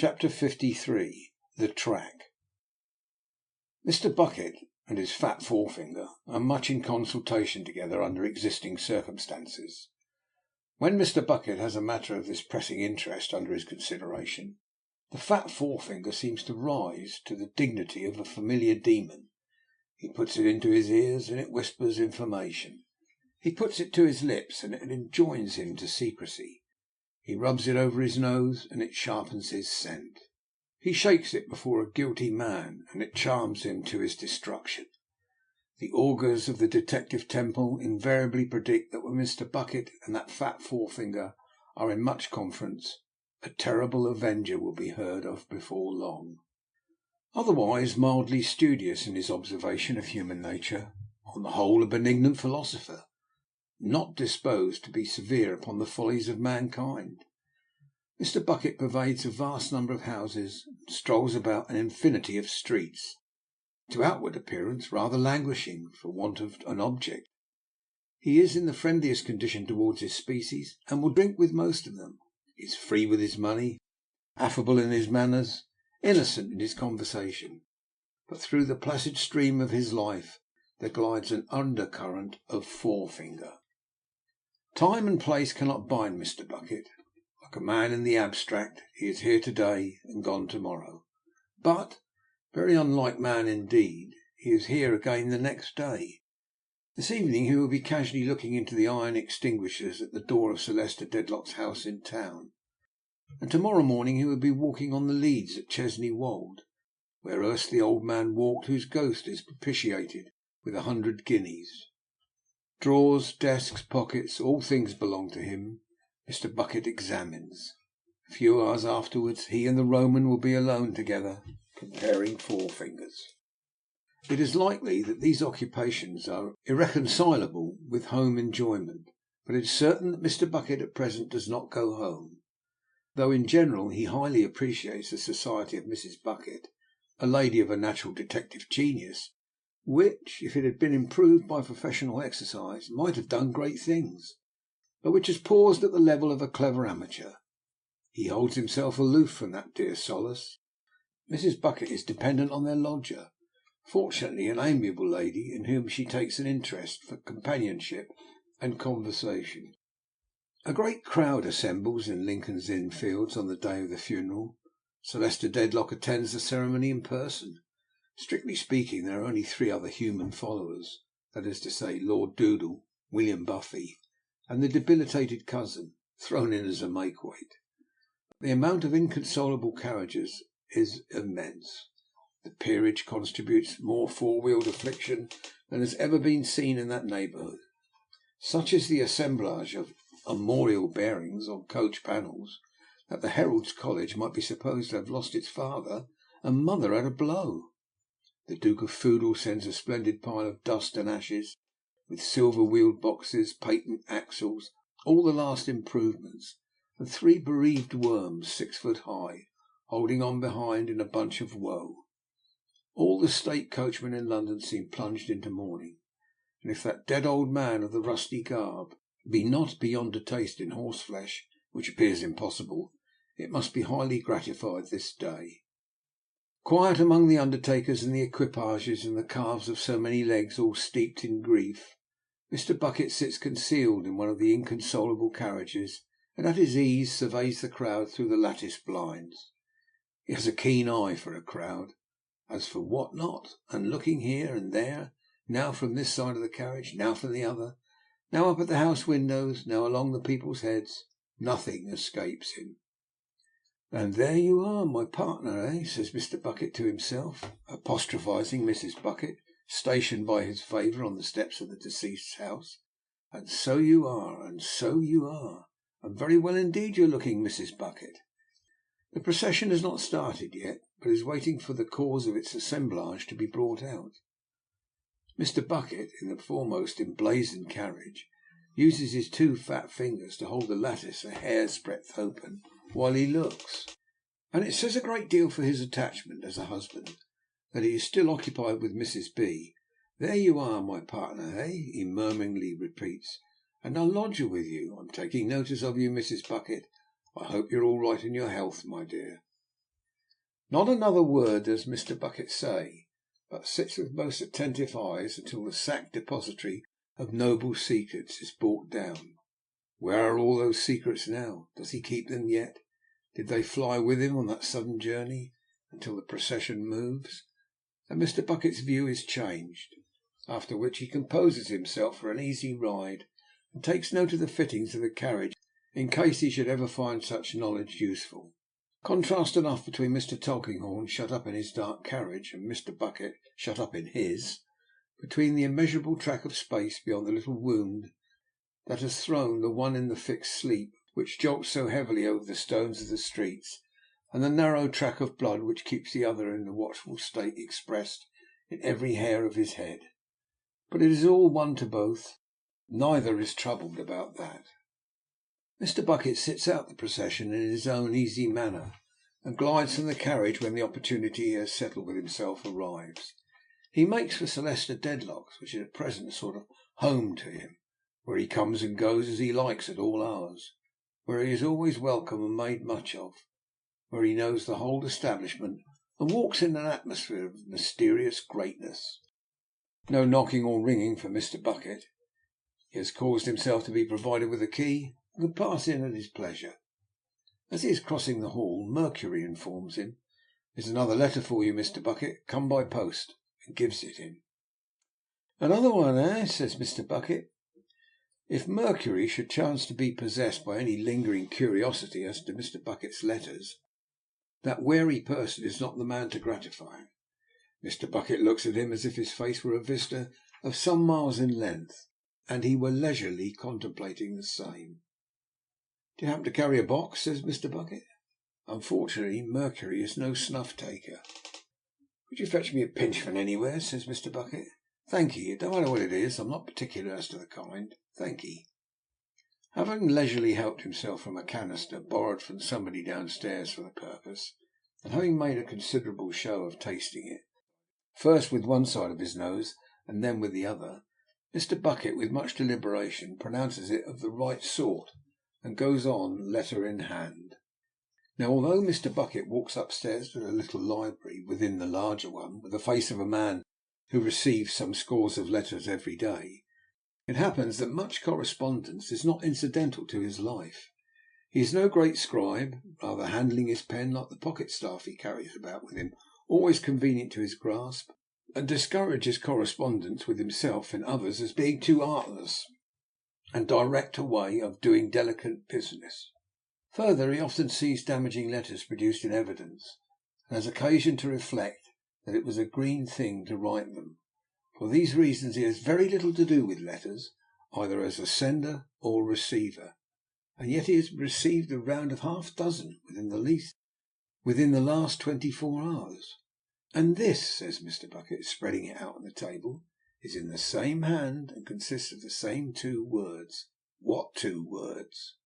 Chapter 53. The Track. Mr. Bucket and his fat forefinger are much in consultation together under existing circumstances. When Mr. Bucket has a matter of this pressing interest under his consideration, the fat forefinger seems to rise to the dignity of a familiar demon. He puts it into his ears, and it whispers information. He puts it to his lips, and it enjoins him to secrecy. He rubs it over his nose, and it sharpens his scent. He shakes it before a guilty man, and it charms him to his destruction. The augurs of the detective temple invariably predict that when Mr. Bucket and that fat forefinger are in much conference, a terrible avenger will be heard of before long. Otherwise mildly studious in his observation of human nature, on the whole a benignant philosopher, not disposed to be severe upon the follies of mankind, Mr. Bucket pervades a vast number of houses, and strolls about an infinity of streets, to outward appearance rather languishing for want of an object. He is in the friendliest condition towards his species, and will drink with most of them. He is free with his money, affable in his manners, innocent in his conversation, but through the placid stream of his life there glides an undercurrent of forefinger. Time and place cannot bind Mr. Bucket. Like a man in the abstract, he is here to-day and gone to-morrow. But, very unlike man indeed, he is here again the next day. This evening he will be casually looking into the iron extinguishers at the door of Sir Leicester Dedlock's house in town, and to-morrow morning he will be walking on the leads at Chesney Wold, where erst the old man walked whose ghost is propitiated with 100 guineas. Drawers, desks, pockets, all things belong to him. Mr. Bucket examines. A few hours afterwards he and the Roman will be alone together, comparing forefingers. It is likely that these occupations are irreconcilable with home enjoyment, but it is certain that Mr. Bucket at present does not go home, though in general he highly appreciates the society of Mrs. Bucket, a lady of a natural detective genius, which, if it had been improved by professional exercise, might have done great things, but which has paused at the level of a clever amateur. He holds himself aloof from that dear solace. Mrs. Bucket is dependent on their lodger, fortunately an amiable lady, in whom she takes an interest for companionship and conversation. A great crowd assembles in Lincoln's Inn Fields on the day of the funeral. Sir Leicester Dedlock attends the ceremony in person. Strictly speaking, there are only 3 other human followers, that is to say, Lord Doodle, William Buffy, and the debilitated cousin, thrown in as a make-weight. The amount of inconsolable carriages is immense. The peerage contributes more four-wheeled affliction than has ever been seen in that neighbourhood. Such is the assemblage of armorial bearings on coach panels, that the Herald's College might be supposed to have lost its father and mother at a blow. The Duke of Foodle sends a splendid pile of dust and ashes, with silver-wheeled boxes, patent axles, all the last improvements, and 3 bereaved worms 6 foot high, holding on behind in a bunch of woe. All the state coachmen in London seem plunged into mourning, and if that dead old man of the rusty garb be not beyond a taste in horseflesh, which appears impossible, it must be highly gratified this day. Quiet among the undertakers and the equipages and the calves of so many legs all steeped in grief, Mr. Bucket sits concealed in one of the inconsolable carriages, and at his ease surveys the crowd through the lattice blinds. He has a keen eye for a crowd, as for what not, and looking here and there, now from this side of the carriage, now from the other, now up at the house windows, now along the people's heads, nothing escapes him. "And there you are, my partner, eh?" says Mr. Bucket to himself, apostrophising Mrs. Bucket, stationed by his favour on the steps of the deceased's house. "And so you are, and so you are, and very well indeed you're looking, Mrs. Bucket." The procession has not started yet, but is waiting for the cause of its assemblage to be brought out. Mr. Bucket, in the foremost emblazoned carriage, uses his 2 fat fingers to hold the lattice a hair's breadth open while he looks, and it says a great deal for his attachment as a husband that he is still occupied with Mrs. B. "There you are, my partner, eh?" he murmuringly repeats, "and I'll lodge with you. I'm taking notice of you, Mrs. Bucket. I hope you're all right in your health, my dear." Not another word does Mr. Bucket say, but sits with most attentive eyes until the sacked depository of noble secrets is brought down. Where are all those secrets now? Does he keep them yet? Did they fly with him on that sudden journey until the procession moves, and Mr. Bucket's view is changed, after which he composes himself for an easy ride, and takes note of the fittings of the carriage in case he should ever find such knowledge useful. Contrast enough between Mr. Tulkinghorn shut up in his dark carriage and Mr. Bucket shut up in his, between the immeasurable track of space beyond the little wound that has thrown the one in the fixed sleep which jolts so heavily over the stones of the streets, and the narrow track of blood which keeps the other in the watchful state expressed in every hair of his head. But it is all one to both. Neither is troubled about that. Mr. Bucket sits out the procession in his own easy manner, and glides from the carriage when the opportunity he has settled with himself arrives. He makes for Celesta Dedlock's, which is at present a sort of home to him, where he comes and goes as he likes at all hours, where he is always welcome and made much of, where he knows the whole establishment, and walks in an atmosphere of mysterious greatness. No knocking or ringing for Mr. Bucket. He has caused himself to be provided with a key, and can pass in at his pleasure. As he is crossing the hall, Mercury informs him, "There's another letter for you, Mr. Bucket, come by post," and gives it him. "Another one, eh?" says Mr. Bucket. If Mercury should chance to be possessed by any lingering curiosity as to Mr. Bucket's letters, that wary person is not the man to gratify him. Mr. Bucket looks at him as if his face were a vista of some miles in length, and he were leisurely contemplating the same. "Do you happen to carry a box?" says Mr. Bucket. Unfortunately, Mercury is no snuff taker. "Could you fetch me a pinch from anywhere?" says Mr. Bucket. "Thank ye. It don't matter what it is. I'm not particular as to the kind. Thank ye." Having leisurely helped himself from a canister borrowed from somebody downstairs for the purpose, and having made a considerable show of tasting it, first with one side of his nose and then with the other, Mr. Bucket, with much deliberation, pronounces it of the right sort, and goes on, letter in hand. Now, although Mr. Bucket walks upstairs to the little library within the larger one, with the face of a man who receives some scores of letters every day, it happens that much correspondence is not incidental to his life. He is no great scribe, rather handling his pen like the pocket staff he carries about with him, always convenient to his grasp, and discourages correspondence with himself and others as being too artless and direct a way of doing delicate business. Further, he often sees damaging letters produced in evidence, and has occasion to reflect that it was a green thing to write them. For these reasons he has very little to do with letters, either as a sender or receiver, and yet he has received a round of half dozen within the last 24 hours. "And this," says Mr. Bucket, spreading it out on the table, "is in the same hand, and consists of the same 2 words. What 2 words?"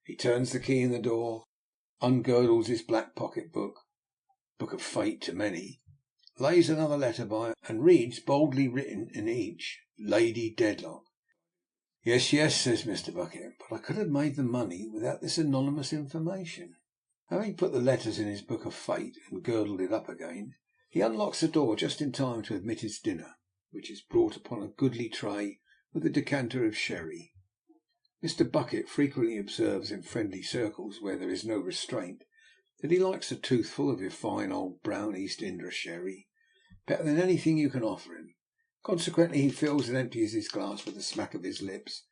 He turns the key in the door, ungirdles his black pocket book of fate to many, lays another letter by, and reads, boldly written in each, "Lady Dedlock." "Yes, yes," says Mr. Bucket, "but I could have made the money without this anonymous information." Having put the letters in his book of fate and girdled it up again, he unlocks the door just in time to admit his dinner, which is brought upon a goodly tray with a decanter of sherry. Mr. Bucket frequently observes in friendly circles, where there is no restraint, that he likes a toothful of your fine old brown East India sherry better than anything you can offer him. Consequently, he fills and empties his glass with a smack of his lips,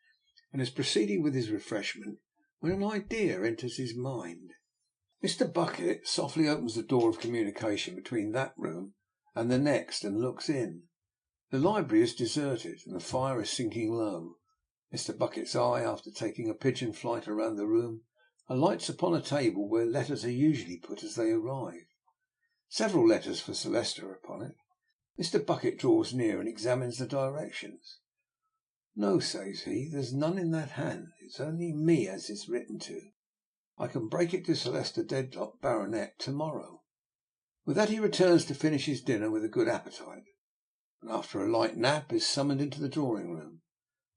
and is proceeding with his refreshment when an idea enters his mind. Mr. Bucket softly opens the door of communication between that room and the next, and looks in. The library is deserted, and the fire is sinking low. Mr. Bucket's eye, after taking a pigeon flight around the room, alights upon a table where letters are usually put as they arrive. Several letters for Celeste are upon it. Mr. Bucket draws near and examines the directions. "No," says he, "there's none in that hand. It's only me as is written to. I can break it to Celesta Dedlock, Baronet, to-morrow." With that he returns to finish his dinner with a good appetite, and after a light nap is summoned into the drawing-room.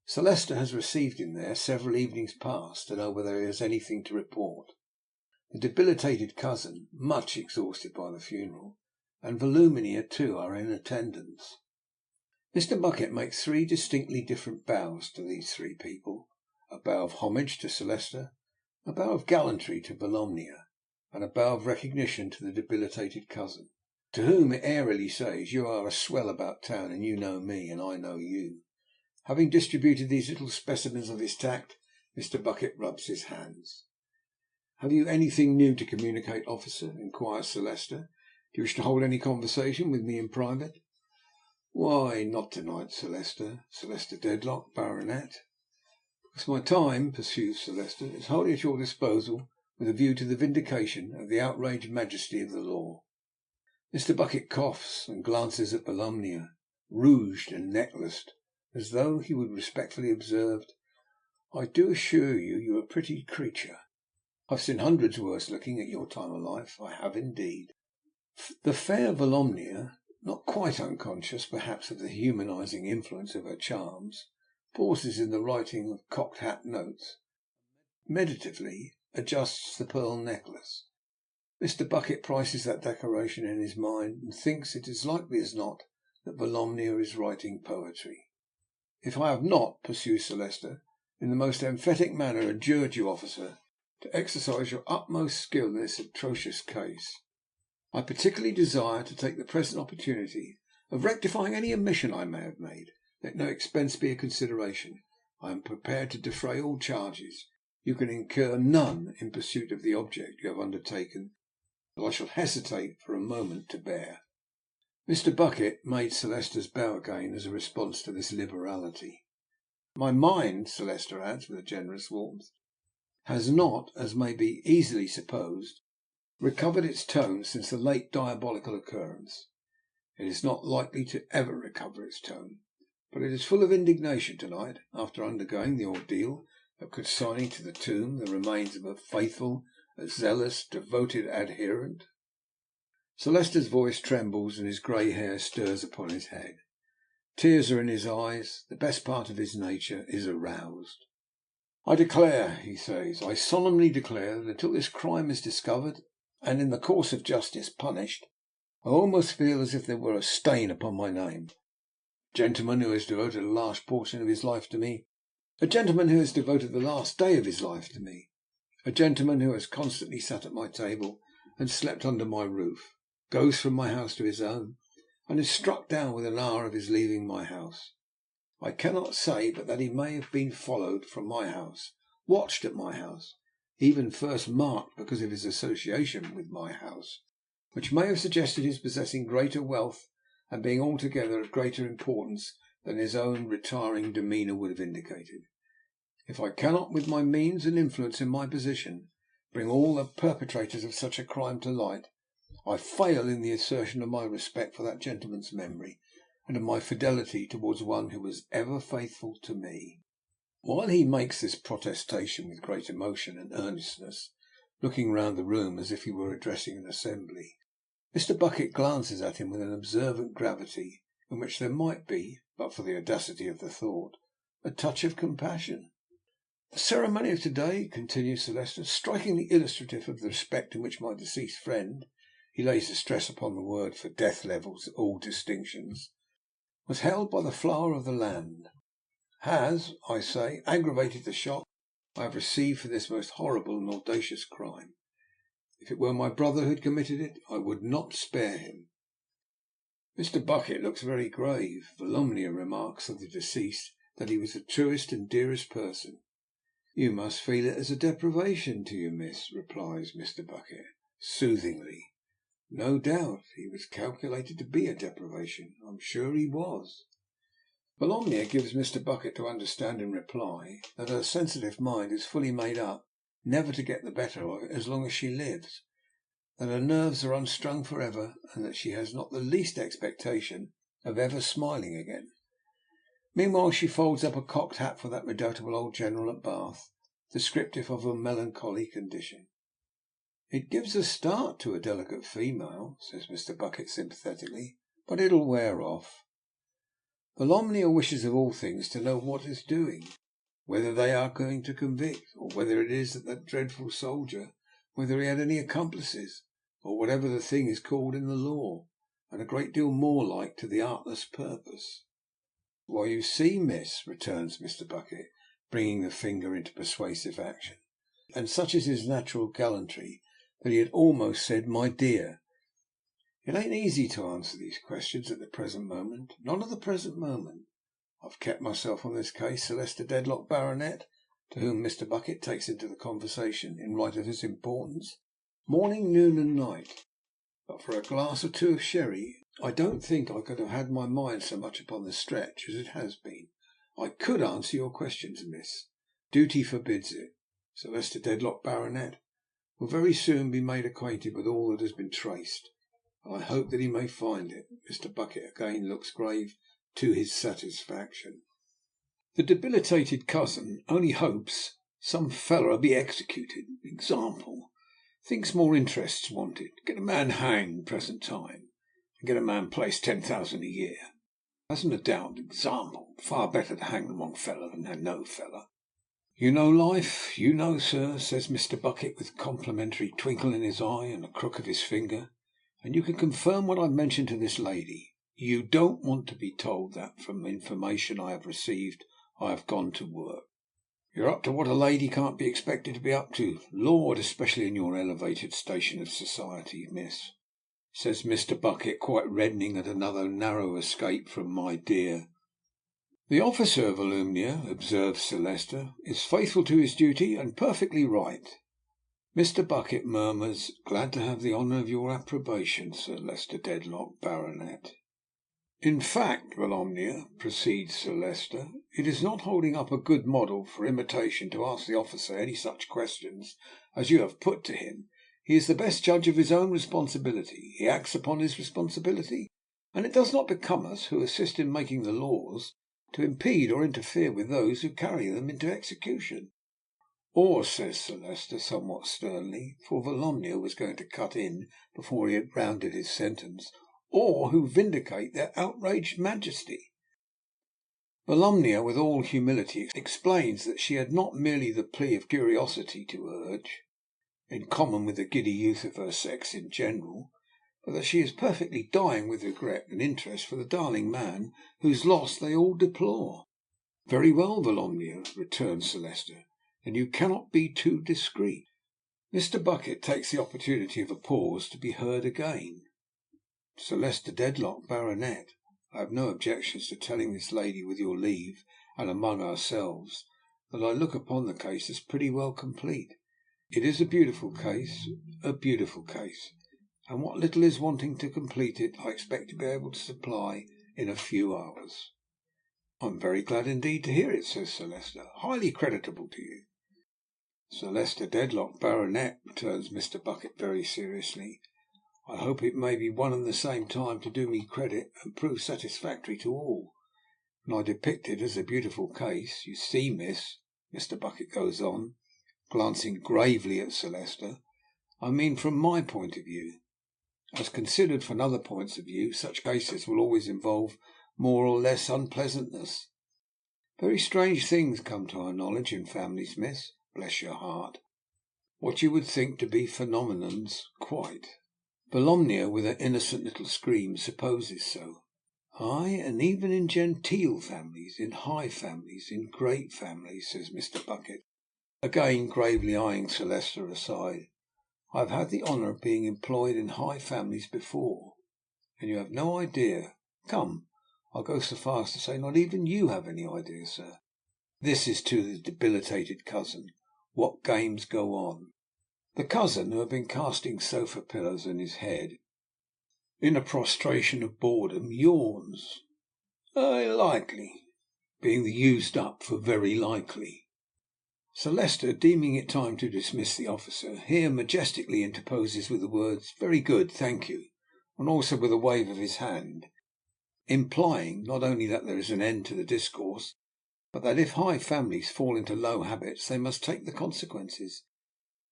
Celesta has received him there several evenings past, to know whether he has anything to report. The debilitated cousin, much exhausted by the funeral, and Volumnia too are in attendance. Mr. Bucket makes three distinctly different bows to these three people: a bow of homage to Celesta, a bow of gallantry to Volumnia, and a bow of recognition to the debilitated cousin, to whom it airily says, "You are a swell about town, and you know me, and I know you." Having distributed these little specimens of his tact, Mr. Bucket rubs his hands. "Have you anything new to communicate, officer?" inquires Celesta. "Do you wish to hold any conversation with me in private?" "Why, not to-night, Celesta Dedlock, Baronet." "Because my time," pursues Celesta, "is wholly at your disposal with a view to the vindication of the outraged majesty of the law." Mr. Bucket coughs and glances at Volumnia, rouged and necklaced, as though he would respectfully observe, "I do assure you, you're a pretty creature. I've seen hundreds worse looking at your time of life. I have indeed." The fair Volumnia, not quite unconscious perhaps of the humanizing influence of her charms, pauses in the writing of cocked hat notes, meditatively adjusts the pearl necklace. Mr. Bucket prices that decoration in his mind, and thinks it is likely as not that Volumnia is writing poetry. "If I have not," pursues Celesta, "in the most emphatic manner adjured you, officer, to exercise your utmost skill in this atrocious case, I particularly desire to take the present opportunity of rectifying any omission I may have made. Let no expense be a consideration. I am prepared to defray all charges. You can incur none in pursuit of the object you have undertaken that I shall hesitate for a moment to bear." Mr. Bucket made Celesta's bow again as a response to this liberality. "My mind," Celesta adds with a generous warmth, "has not, as may be easily supposed, recovered its tone since the late diabolical occurrence. It is not likely to ever recover its tone, but it is full of indignation to-night, after undergoing the ordeal of consigning to the tomb the remains of a faithful, a zealous, devoted adherent." Celesta's voice trembles, and his grey hair stirs upon his head. Tears are in his eyes. The best part of his nature is aroused. "I declare," he says, "I solemnly declare that until this crime is discovered, and in the course of justice punished, I almost feel as if there were a stain upon my name. A gentleman who has devoted a large portion of his life to me, a gentleman who has devoted the last day of his life to me, a gentleman who has constantly sat at my table and slept under my roof, goes from my house to his own, and is struck down within an hour of his leaving my house. I cannot say but that he may have been followed from my house, watched at my house, even first marked because of his association with my house, which may have suggested his possessing greater wealth and being altogether of greater importance than his own retiring demeanour would have indicated. If I cannot, with my means and influence in my position, bring all the perpetrators of such a crime to light, I fail in the assertion of my respect for that gentleman's memory, and of my fidelity towards one who was ever faithful to me." While he makes this protestation with great emotion and earnestness, looking round the room as if he were addressing an assembly, Mr. Bucket glances at him with an observant gravity in which there might be, but for the audacity of the thought, a touch of compassion. "The ceremony of to-day," continues Celesta, "strikingly illustrative of the respect in which my deceased friend," he lays a stress upon the word, for death levels all distinctions, "was held by the flower of the land, has, I say, aggravated the shock I have received for this most horrible and audacious crime. If it were my brother who had committed it, I would not spare him." Mr. Bucket looks very grave. Volumnia remarks of the deceased that he was the truest and dearest person. "You must feel it as a deprivation to you, miss," replies Mr. Bucket, soothingly. "No doubt. He was calculated to be a deprivation. I'm sure he was." Volumnia gives Mr. Bucket to understand in reply that her sensitive mind is fully made up never to get the better of it as long as she lives, that her nerves are unstrung for ever, and that she has not the least expectation of ever smiling again. Meanwhile she folds up a cocked hat for that redoubtable old general at Bath, descriptive of her melancholy condition. "It gives a start to a delicate female," says Mr. Bucket sympathetically, "but it'll wear off." Volumnia wishes of all things to know what is doing, whether they are going to convict, or whether it is that dreadful soldier whether he had any accomplices, or whatever the thing is called in the law, and a great deal more like to the artless purpose. "Why, you see, miss," returns Mr. Bucket, bringing the finger into persuasive action, and such is his natural gallantry that he had almost said "my dear." "It ain't easy to answer these questions at the present moment, not at the present moment. I've kept myself on this case, Sir Leicester Dedlock, Baronet, to whom Mr. Bucket takes into the conversation in right of his importance, morning, noon, and night. But for a glass or two of sherry, I don't think I could have had my mind so much upon the stretch as it has been. I could answer your questions, miss. Duty forbids it. Sir Leicester Dedlock, Baronet, will very soon be made acquainted with all that has been traced, and I hope that he may find it." Mr. Bucket again looks grave to his satisfaction. The debilitated cousin only hopes some feller'll be executed. Example. Thinks more interest's wanted. Get a man hanged present time, and get a man placed 10,000 a year. Hasn't a doubt. Example. Far better to hang the wrong feller than no feller. "You know life, you know, sir," says Mr. Bucket, with a complimentary twinkle in his eye and a crook of his finger, "and you can confirm what I've mentioned to this lady. You don't want to be told that, from information I have received, I have gone to work. You're up to what a lady can't be expected to be up to, Lord, especially in your elevated station of society, miss," says Mr. Bucket, quite reddening at another narrow escape from "my dear." "The officer, Volumnia," observes Sir Leicester, "is faithful to his duty, and perfectly right." Mr. Bucket murmurs, "Glad to have the honour of your approbation, Sir Leicester Dedlock, Baronet." "In fact, Volumnia," proceeds Sir Leicester, "it is not holding up a good model for imitation to ask the officer any such questions as you have put to him. He is the best judge of his own responsibility. He acts upon his responsibility, and it does not become us, who assist in making the laws, to impede or interfere with those who carry them into execution. Or," says Sir Leicester, somewhat sternly, for Volumnia was going to cut in before he had rounded his sentence, "or who vindicate their outraged majesty." Volumnia, with all humility, explains that she had not merely the plea of curiosity to urge, in common with the giddy youth of her sex in general, but that she is perfectly dying with regret and interest for the darling man whose loss they all deplore. "Very well, Volumnia," returns Sir Leicester, "then you cannot be too discreet." Mr. Bucket takes the opportunity of a pause to be heard again. "Sir Leicester Dedlock, Baronet, I have no objections to telling this lady, with your leave, and among ourselves, that I look upon the case as pretty well complete. It is a beautiful case, and what little is wanting to complete it I expect to be able to supply in a few hours." "I am very glad indeed to hear it," says Sir Leicester. "Highly creditable to you." "Sir Leicester Dedlock, Baronet," returns Mr. Bucket very seriously, "I hope it may be one and the same time to do me credit and prove satisfactory to all. When I depict it as a beautiful case, you see, miss," Mr. Bucket goes on, glancing gravely at Sir Leicester, "I mean from my point of view. As considered from other points of view, such cases will always involve more or less unpleasantness. Very strange things come to our knowledge in families, miss, bless your heart. What you would think to be phenomenons, quite. Volumnia, with her innocent little scream, supposes so. "Ay, and even in genteel families, in high families, in great families," says Mr. Bucket, again gravely eyeing Sir Leicester aside. "I have had the honour of being employed in high families before, and you have no idea. Come, I'll go so far as to say not even you have any idea, sir." This is to the debilitated cousin. What games go on? The cousin, who had been casting sofa pillows on his head in a prostration of boredom, yawns. Likely," being the used up for very likely. Sir Leicester, deeming it time to dismiss the officer, here majestically interposes with the words, "Very good, thank you," and also with a wave of his hand, implying not only that there is an end to the discourse, but that if high families fall into low habits they must take the consequences.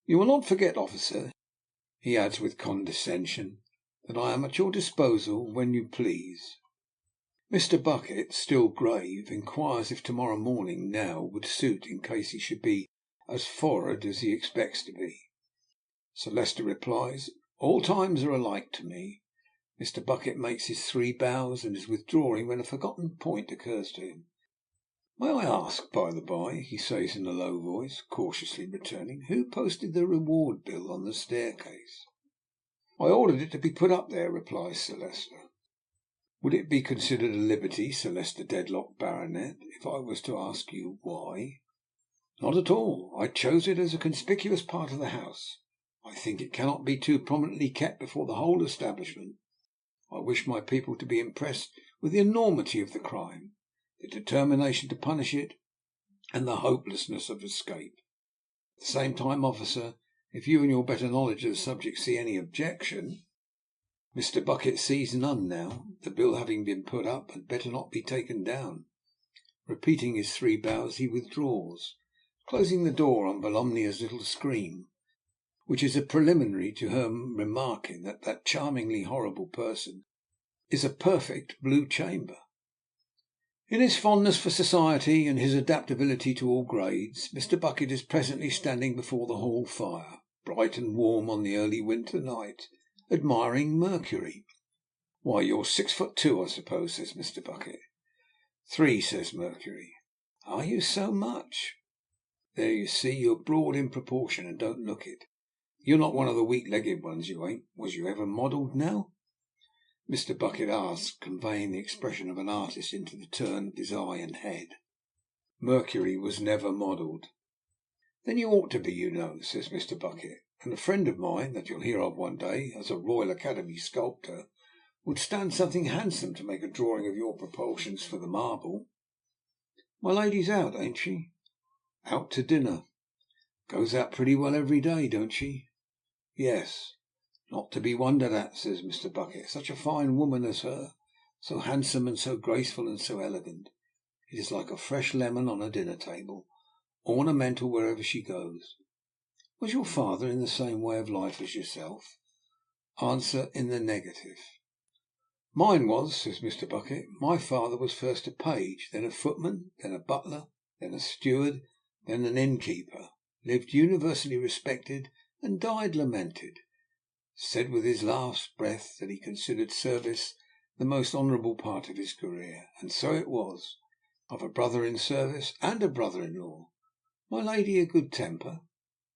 "You will not forget, officer," he adds with condescension, "that I am at your disposal when you please." Mr. Bucket, still grave, inquires if tomorrow morning now would suit in case he should be as forward as he expects to be. Sir Leicester replies, "All times are alike to me." Mr. Bucket makes his 3 bows, and is withdrawing when a forgotten point occurs to him. "May I ask, by the by," he says in a low voice, cautiously returning, "who posted the reward bill on the staircase?" "I ordered it to be put up there," replies Sir Leicester. "Would it be considered a liberty, Sir Leicester Dedlock, Baronet, if I was to ask you why?" "Not at all. I chose it as a conspicuous part of the house. I think it cannot be too prominently kept before the whole establishment. I wish my people to be impressed with the enormity of the crime, the determination to punish it, and the hopelessness of escape. At the same time, officer, if you and your better knowledge of the subject see any objection—" Mr. Bucket sees none now. The bill having been put up had better not be taken down. Repeating his 3 bows, he withdraws, closing the door on Volumnia's little scream, which is a preliminary to her remarking that that charmingly horrible person is a perfect blue chamber. In his fondness for society and his adaptability to all grades, Mr. Bucket is presently standing before the hall fire, bright and warm on the early winter night, admiring Mercury. "Why, you're 6 foot 2, I suppose," says Mr. Bucket. "3," says Mercury. "Are you so much? There, you see, you're broad in proportion, and don't look it. You're not one of the weak-legged ones, you ain't. Was you ever modelled, now?" Mr. Bucket asks, conveying the expression of an artist into the turn of his eye and head. "Mercury was never modelled." "Then you ought to be, you know," says Mr. Bucket. "And a friend of mine, that you'll hear of one day, as a Royal Academy sculptor, would stand something handsome to make a drawing of your proportions for the marble. My lady's out, ain't she?" "Out to dinner." "Goes out pretty well every day, don't she?" "Yes." "Not to be wondered at," says Mr. Bucket. "Such a fine woman as her, so handsome and so graceful and so elegant. It is like a fresh lemon on a dinner table, ornamental wherever she goes. Was your father in the same way of life as yourself?" Answer in the negative. "Mine was," says Mr. Bucket. "My father was first a page, then a footman, then a butler, then a steward, then an innkeeper, lived universally respected, and died lamented. Said with his last breath that he considered service the most honourable part of his career, and so it was. I've a brother in service, and a brother-in-law. My lady a good temper?"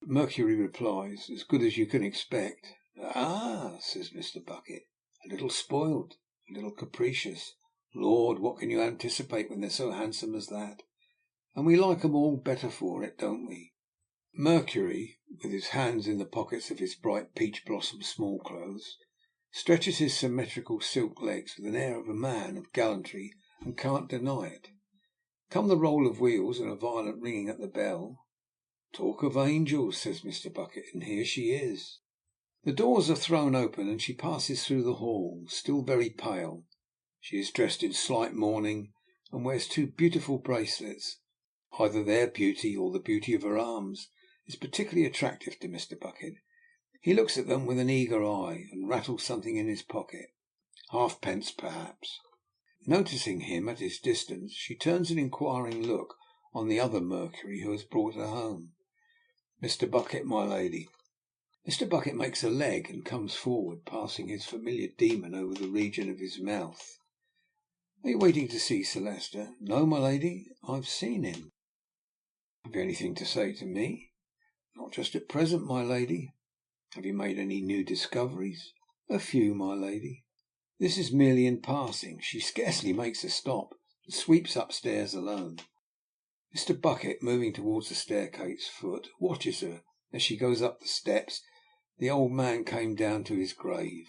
Mercury replies, "As good as you can expect." "Ah," says Mr. Bucket, "a little spoiled, a little capricious. Lord, what can you anticipate when they're so handsome as that? And we like 'em all better for it, don't we?" Mercury, with his hands in the pockets of his bright peach blossom small clothes, stretches his symmetrical silk legs with an air of a man of gallantry, and can't deny it. Come the roll of wheels and a violent ringing at the bell. "Talk of angels," says Mr. Bucket, "and here she is." The doors are thrown open, and she passes through the hall, still very pale. She is dressed in slight mourning, and wears 2 beautiful bracelets. Either their beauty, or the beauty of her arms, is particularly attractive to Mr. Bucket. He looks at them with an eager eye, and rattles something in his pocket, halfpence perhaps. Noticing him at his distance, she turns an inquiring look on the other Mercury who has brought her home. "Mr. Bucket, my lady." Mr. Bucket makes a leg and comes forward, passing his familiar demon over the region of his mouth. "Are you waiting to see Sir Leicester?" "No, my lady, I've seen him." "Have you anything to say to me?" "Not just at present, my lady." "Have you made any new discoveries?" "A few, my lady." This is merely in passing. She scarcely makes a stop, and sweeps upstairs alone. Mr. Bucket, moving towards the staircase foot, watches her. As she goes up the steps, the old man came down to his grave,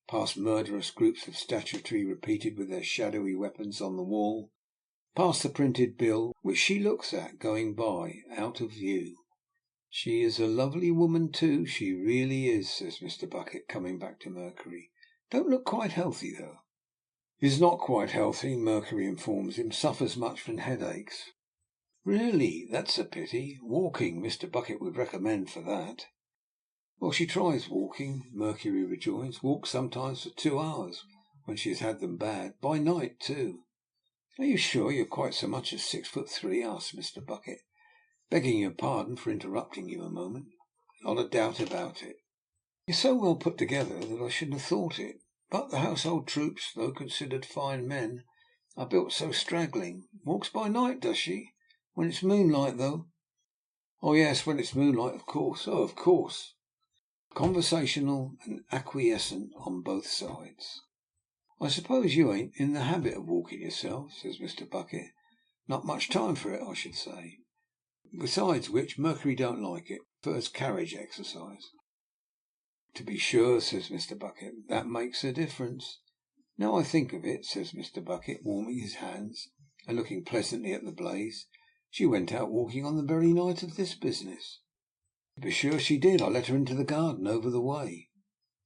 past murderous groups of statuary repeated with their shadowy weapons on the wall, past the printed bill, which she looks at, going by, out of view. "She is a lovely woman too, she really is," says Mr. Bucket, coming back to Mercury. "Don't look quite healthy, though." "Is not quite healthy," Mercury informs him. "Suffers much from headaches." "Really, that's a pity. Walking Mr. Bucket would recommend for that." "Well, she tries walking," Mercury rejoins. "Walks sometimes for 2 hours, when she has had them bad. By night, too." "Are you sure you're quite so much as 6 foot 3?" asks Mr. Bucket. "Begging your pardon for interrupting you a moment." not a doubt about it. You're so well put together that I shouldn't have thought it. But the household troops, though considered fine men, are built so straggling. Walks by night, does she? When it's moonlight, though." "Oh, yes, when it's moonlight, of course. Oh, of course." Conversational and acquiescent on both sides. "I suppose you ain't in the habit of walking yourself," says Mr. Bucket. "Not much time for it, I should say. Besides which, Mercury don't like it. Prefers carriage exercise." "To be sure," says Mr. Bucket. "That makes a difference. Now I think of it," says Mr. Bucket, warming his hands and looking pleasantly at the blaze, "she went out walking on the very night of this business." "To be sure she did. I let her into the garden over the way."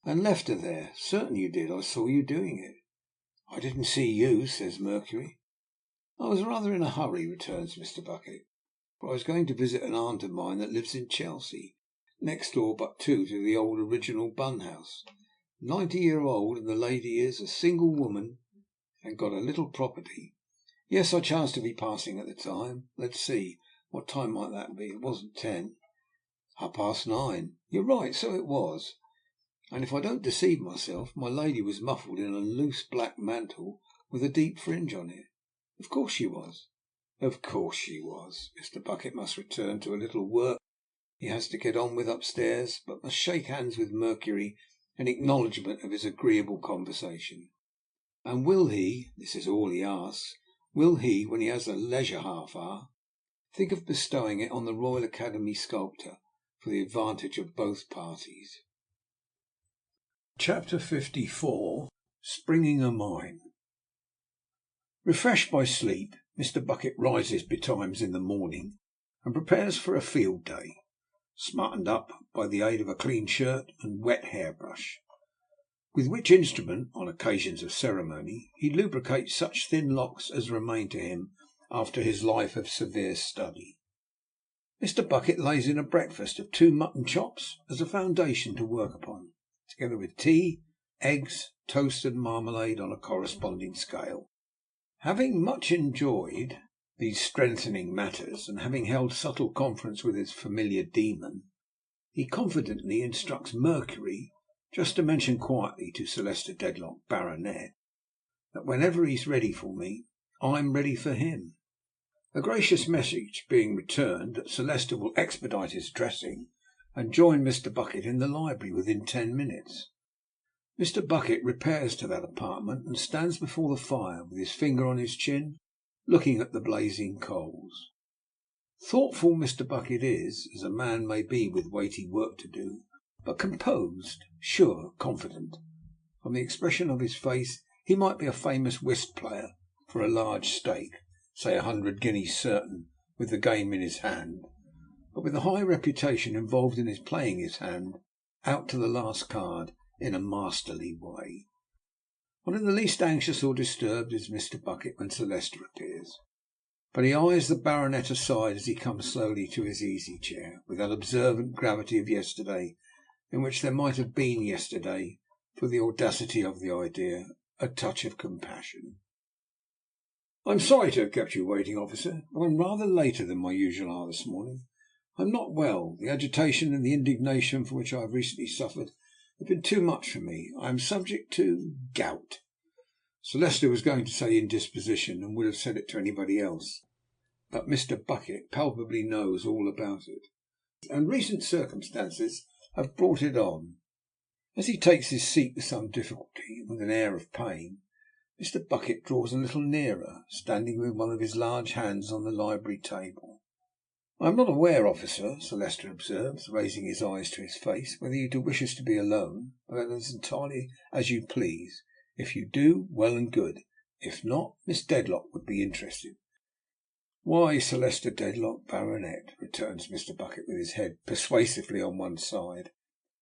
"And left her there? Certain you did. I saw you doing it." "I didn't see you," says Mercury. "I was rather in a hurry," returns Mr. Bucket, "for I was going to visit an aunt of mine that lives in Chelsea, next door but two to the old original Bun House. 90-year-old, and the lady is a single woman and got a little property. Yes, I chanced to be passing at the time. Let's see, what time might that be? It wasn't 10. 9:30. You're right, so it was. And if I don't deceive myself, my lady was muffled in a loose black mantle with a deep fringe on it. Of course she was." "Of course she was." Mr. Bucket must return to a little work he has to get on with upstairs, but must shake hands with Mercury in acknowledgment of his agreeable conversation. And will he, this is all he asks, will he, when he has a leisure half hour, think of bestowing it on the Royal Academy sculptor for the advantage of both parties? Chapter 54. Springing a Mine. Refreshed by sleep, Mr. Bucket rises betimes in the morning and prepares for a field day, smartened up by the aid of a clean shirt and wet hairbrush, with which instrument, on occasions of ceremony, he lubricates such thin locks as remain to him after his life of severe study. Mr. Bucket lays in a breakfast of 2 mutton chops as a foundation to work upon, together with tea, eggs, toast, and marmalade on a corresponding scale. Having much enjoyed these strengthening matters, and having held subtle conference with his familiar demon, he confidently instructs Mercury just to mention quietly to Sir Leicester Dedlock, Baronet, that whenever he's ready for me, I'm ready for him. A gracious message being returned that Sir Leicester will expedite his dressing and join Mr. Bucket in the library within 10 minutes. Mr. Bucket repairs to that apartment and stands before the fire with his finger on his chin, looking at the blazing coals. Thoughtful Mr. Bucket is, as a man may be with weighty work to do, but composed, sure, confident. From the expression of his face he might be a famous whist player for a large stake, say 100 guineas certain, with the game in his hand, but with a high reputation involved in his playing his hand out to the last card in a masterly way. Not in the least anxious or disturbed is Mr. Bucket when Sir Leicester appears, but he eyes the baronet aside as he comes slowly to his easy chair, with that observant gravity of yesterday, in which there might have been yesterday, for the audacity of the idea, a touch of compassion. "I'm sorry to have kept you waiting, officer, but I'm rather later than my usual hour this morning. I'm not well. The agitation and the indignation for which I have recently suffered have been too much for me. I am subject to gout." Sir Leicester was going to say indisposition, and would have said it to anybody else, but Mr. Bucket palpably knows all about it, and recent circumstances have brought it on. As he takes his seat with some difficulty, and with an air of pain, Mr. Bucket draws a little nearer, standing with one of his large hands on the library table. "I am not aware, officer," Sir Leicester observes, raising his eyes to his face, "whether you do wish us to be alone, but that is entirely as you please. If you do, well and good. If not, Miss Dedlock would be interested." "Why, Sir Leicester Dedlock, Baronet," returns Mr. Bucket, with his head persuasively on one side,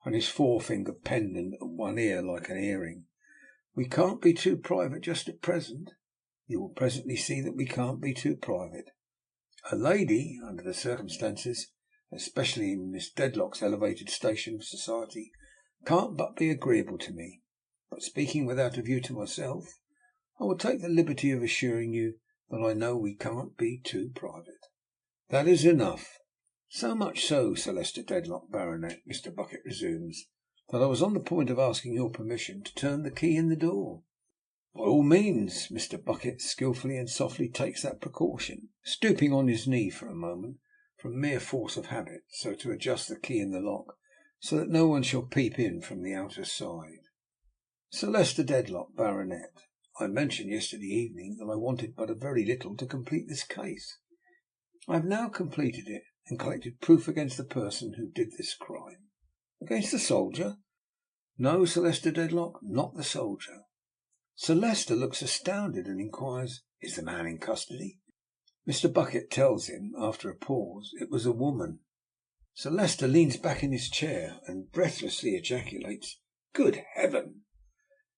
and his forefinger pendant at one ear like an earring, "we can't be too private just at present. You will presently see that we can't be too private. A lady, under the circumstances, especially in Miss Dedlock's elevated station of society, can't but be agreeable to me. But speaking without a view to myself, I will take the liberty of assuring you that I know we can't be too private." "That is enough." So much so, Sir Leicester Dedlock, Baronet, Mr. Bucket resumes, that I was on the point of asking your permission to turn the key in the door. By all means. Mr. Bucket skilfully and softly takes that precaution, stooping on his knee for a moment, from mere force of habit, so to adjust the key in the lock, so that no one shall peep in from the outer side. Sir Leicester Dedlock, Baronet, I mentioned yesterday evening that I wanted but a very little to complete this case. I have now completed it, and collected proof against the person who did this crime. Against the soldier? No, Sir Leicester Dedlock, not the soldier. Sir Leicester looks astounded and inquires, is the man in custody? Mr. Bucket tells him, after a pause, it was a woman. Sir Leicester leans back in his chair and breathlessly ejaculates, Good heaven!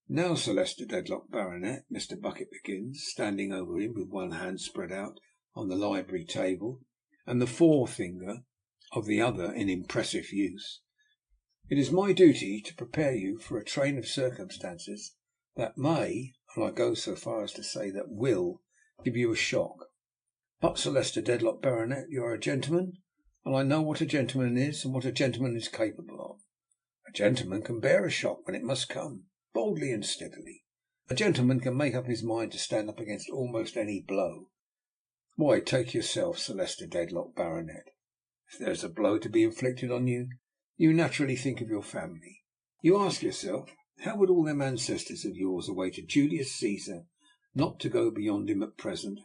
Now, Sir Leicester Dedlock, Baronet, Mr. Bucket begins, standing over him with one hand spread out on the library table, and the forefinger of the other in impressive use. It is my duty to prepare you for a train of circumstances that may, and I go so far as to say that will, give you a shock. But, Sir Leicester Dedlock, Baronet, you are a gentleman, and I know what a gentleman is and what a gentleman is capable of. A gentleman can bear a shock when it must come, boldly and steadily. A gentleman can make up his mind to stand up against almost any blow. Why, take yourself, Sir Leicester Dedlock, Baronet. If there is a blow to be inflicted on you, you naturally think of your family. You ask yourself, how would all them ancestors of yours awaited Julius Caesar, not to go beyond him at present,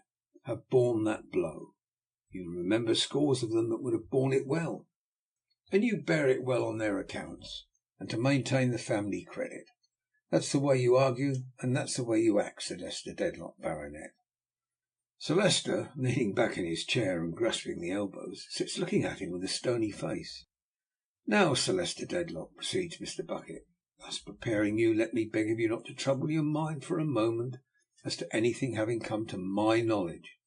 have borne that blow? You remember scores of them that would have borne it well, and you bear it well on their accounts, and to maintain the family credit. That's the way you argue, and that's the way you act, Sir Leicester Dedlock, Baronet. Sir Leicester, leaning back in his chair and grasping the elbows, sits looking at him with a stony face. Now, Sir Leicester Dedlock, proceeds Mr. Bucket, thus preparing you, let me beg of you not to trouble your mind for a moment as to anything having come to my knowledge.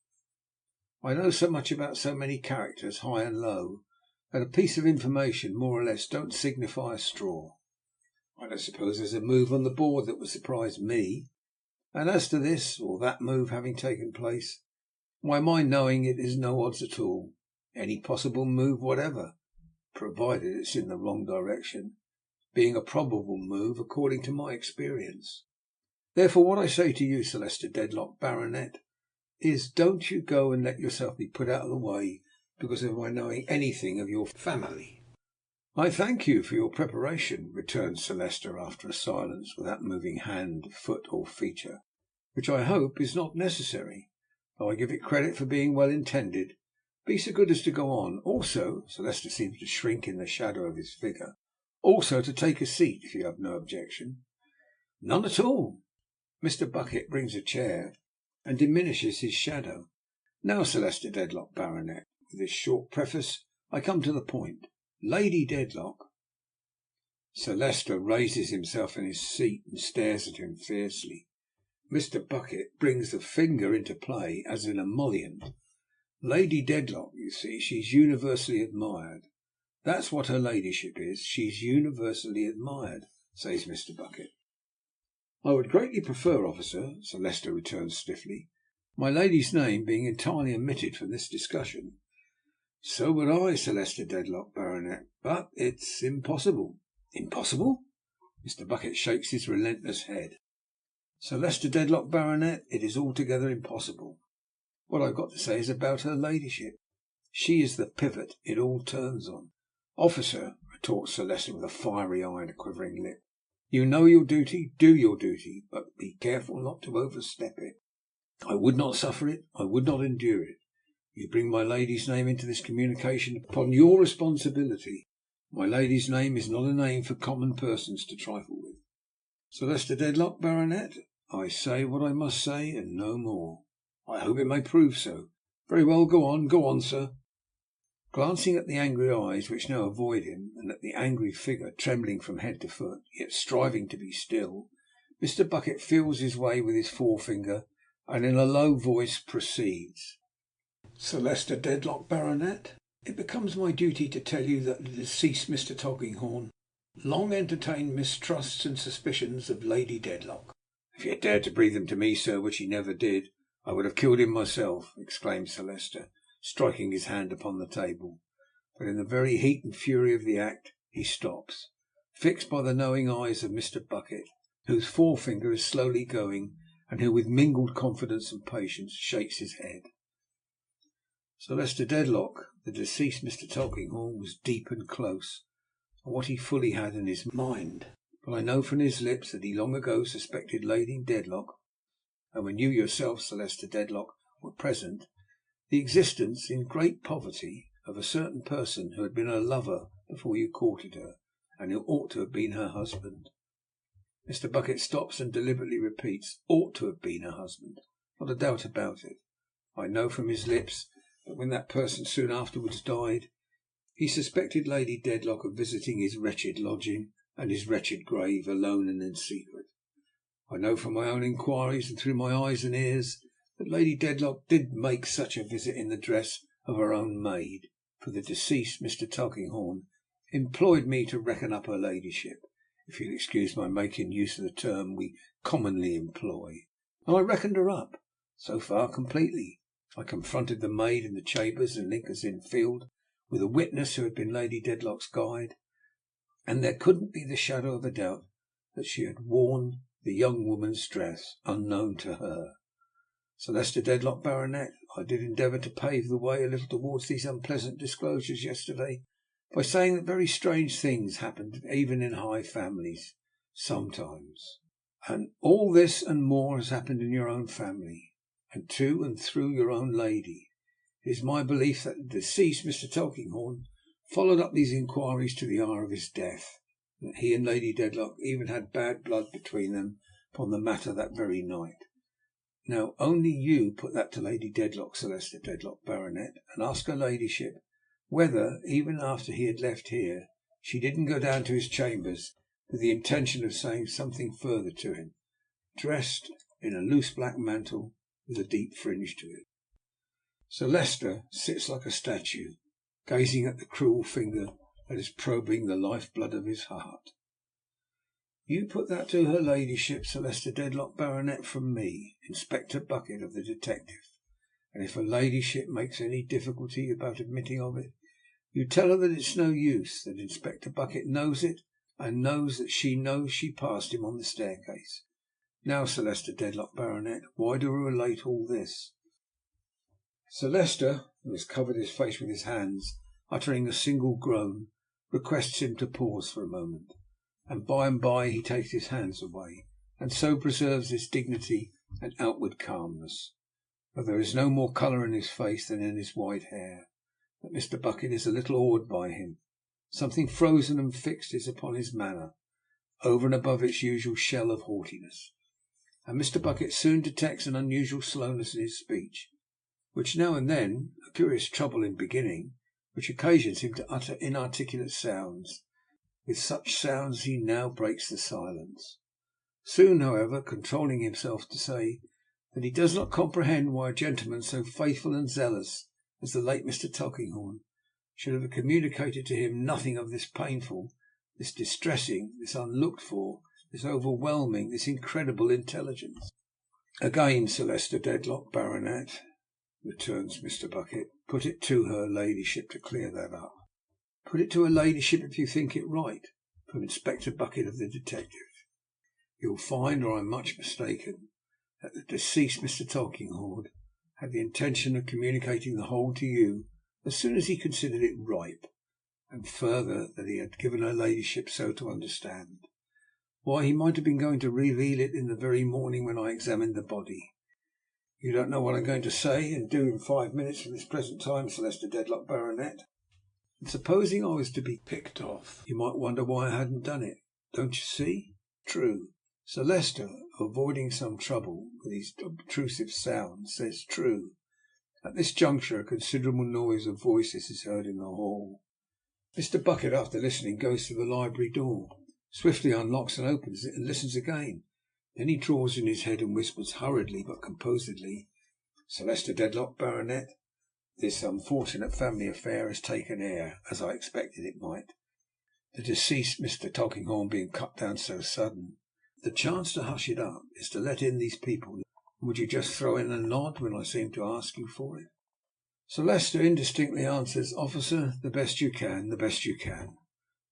I know so much about so many characters, high and low, that a piece of information more or less don't signify a straw. I don't suppose there's a move on the board that would surprise me, and as to this or that move having taken place, why, my knowing it is no odds at all. Any possible move whatever, provided it's in the wrong direction, being a probable move according to my experience. Therefore, what I say to you, Sir Leicester Dedlock, Baronet, is don't you go and let yourself be put out of the way because of my knowing anything of your family. I thank you for your preparation, returned Sir Leicester after a silence, without moving hand, foot, or feature, which I hope is not necessary, though I give it credit for being well intended. Be so good as to go on. Also, Sir Leicester seems to shrink in the shadow of his figure, also to take a seat, if you have no objection. None at all. Mr. Bucket brings a chair and diminishes his shadow. Now, Sir Leicester Dedlock, Baronet, with this short preface, I come to the point. Lady Dedlock. Sir Leicester raises himself in his seat and stares at him fiercely. Mr. Bucket brings the finger into play as an emollient. Lady Dedlock, you see, she's universally admired. That's what her ladyship is. She's universally admired, says Mr. Bucket. I would greatly prefer, officer, Sir Leicester returns stiffly, my lady's name being entirely omitted from this discussion. So would I, Sir Leicester Dedlock, Baronet, but it's impossible. Impossible? Mr. Bucket shakes his relentless head. Sir Leicester Dedlock, Baronet, it is altogether impossible. What I've got to say is about her ladyship. She is the pivot it all turns on. Officer, retorts Sir Leicester with a fiery eye and a quivering lip, you know your duty, do your duty, but be careful not to overstep it. I would not suffer it, I would not endure it. You bring my lady's name into this communication upon your responsibility. My lady's name is not a name for common persons to trifle with. Sir Leicester Dedlock, Baronet, I say what I must say, and no more. I hope it may prove so. Very well, go on, sir. Glancing at the angry eyes which now avoid him, and at the angry figure trembling from head to foot, yet striving to be still, Mr. Bucket feels his way with his forefinger, and in a low voice proceeds. Sir Leicester Dedlock, Baronet, it becomes my duty to tell you that the deceased Mr. Tulkinghorn long entertained mistrusts and suspicions of Lady Dedlock. If he had dared to breathe them to me, sir, which he never did, I would have killed him myself, exclaimed Sir Leicester, striking his hand upon the table. but in the very heat and fury of the act he stops, fixed by the knowing eyes of Mr. Bucket, whose forefinger is slowly going, and who, with mingled confidence and patience, shakes his head. Sir Leicester Dedlock, the deceased Mr. Tulkinghorn, was deep and close on what he fully had in his mind, but I know from his lips that he long ago suspected Lady Dedlock, and when you yourself, Sir Leicester Dedlock, were present, the existence, in great poverty, of a certain person who had been her lover before you courted her, and who ought to have been her husband. Mr. Bucket stops and deliberately repeats, ought to have been her husband. Not a doubt about it. I know from his lips that when that person soon afterwards died, he suspected Lady Dedlock of visiting his wretched lodging and his wretched grave alone and in secret. I know from my own inquiries and through my eyes and ears that Lady Dedlock did make such a visit in the dress of her own maid, for the deceased Mr. Tulkinghorn employed me to reckon up her ladyship, if you'll excuse my making use of the term we commonly employ. And I reckoned her up, so far completely. I confronted the maid in the chambers in Lincoln's Inn Field with a witness who had been Lady Dedlock's guide, and there couldn't be the shadow of a doubt that she had worn the young woman's dress unknown to her. Sir Leicester Dedlock, Baronet, I did endeavour to pave the way a little towards these unpleasant disclosures yesterday by saying that very strange things happened even in high families sometimes. And all this and more has happened in your own family, and to and through your own lady. It is my belief that the deceased Mr. Tulkinghorn followed up these inquiries to the hour of his death, and that he and Lady Dedlock even had bad blood between them upon the matter that very night. Now, only you put that to Lady Dedlock, Sir Leicester Dedlock, Baronet, and ask her ladyship whether, even after he had left here, she didn't go down to his chambers with the intention of saying something further to him, dressed in a loose black mantle with a deep fringe to it. Sir Leicester sits like a statue, gazing at the cruel finger that is probing the life-blood of his heart. You put that to her ladyship, Sir Leicester Dedlock, Baronet, from me, Inspector Bucket of the detective, and if her ladyship makes any difficulty about admitting of it, you tell her that it's no use, that Inspector Bucket knows it, and knows that she knows she passed him on the staircase. Now, Sir Leicester Dedlock, Baronet, why do I relate all this? Sir Leicester, who has covered his face with his hands, uttering a single groan, requests him to pause for a moment, and by he takes his hands away, and so preserves his dignity and outward calmness, but there is no more colour in his face than in his white hair. That Mr. Bucket is a little awed by him. Something frozen and fixed is upon his manner, over and above its usual shell of haughtiness, and Mr. Bucket soon detects an unusual slowness in his speech, which now and then, a curious trouble in beginning, which occasions him to utter inarticulate sounds. With such sounds he now breaks the silence. Soon, however, controlling himself to say that he does not comprehend why a gentleman so faithful and zealous as the late Mr. Tulkinghorn should have communicated to him nothing of this painful, this distressing, this unlooked for, this overwhelming, this incredible intelligence. Again, Sir Leicester Dedlock, Baronet, returns Mr. Bucket, put it to her ladyship to clear that up. Put it to her ladyship if you think it right, from Inspector Bucket of the detective. You'll find, or I'm much mistaken, that the deceased Mr. Tulkinghorn had the intention of communicating the whole to you as soon as he considered it ripe, and further, that he had given her ladyship so to understand. Why, he might have been going to reveal it in the very morning when I examined the body. You don't know what I'm going to say and do in 5 minutes from this present time, Sir Leicester Dedlock, Baronet. And supposing I was to be picked off, you might wonder why I hadn't done it. Don't you see? True. Sir Leicester, avoiding some trouble with these obtrusive sounds, says true. At this juncture a considerable noise of voices is heard in the hall. Mr. Bucket, after listening, goes to the library door, swiftly unlocks and opens it, and listens again. Then he draws in his head and whispers hurriedly but composedly, Sir Leicester Dedlock, Baronet, this unfortunate family affair has taken air, as I expected it might. The deceased Mr. Tulkinghorn being cut down so sudden, the chance to hush it up is to let in these people. Would you just throw in a nod when I seem to ask you for it? Sir Leicester indistinctly answers, "Officer, the best you can, the best you can."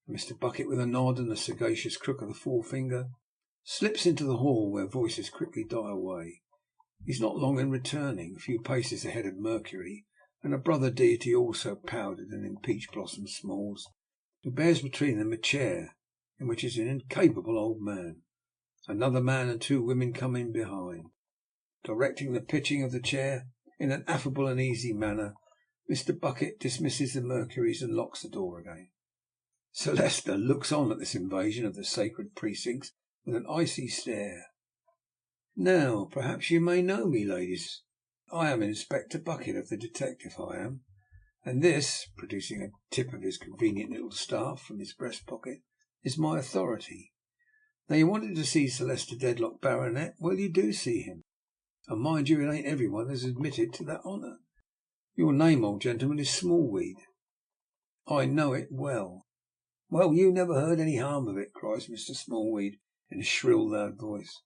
Mr. Bucket, with a nod and a sagacious crook of the forefinger, slips into the hall, where voices quickly die away. He is not long in returning, a few paces ahead of Mercury, and a brother deity, also powdered and in peach blossom smalls, who bears between them a chair, in which is an incapable old man. Another man and two women come in behind. Directing the pitching of the chair in an affable and easy manner, Mr. Bucket dismisses the Mercuries and locks the door again. Sir Leicester looks on at this invasion of the sacred precincts with an icy stare. "Now, perhaps you may know me, ladies. I am Inspector Bucket of the Detective, I am. And this," producing a tip of his convenient little staff from his breast pocket, "is my authority. Now, you wanted to see Sir Leicester Dedlock, Baronet. Well, you do see him. And mind you, it ain't every one that's admitted to that honour. Your name, old gentleman, is Smallweed." "I know it well." "Well, you never heard any harm of it," cries Mr. Smallweed in a shrill, loud voice.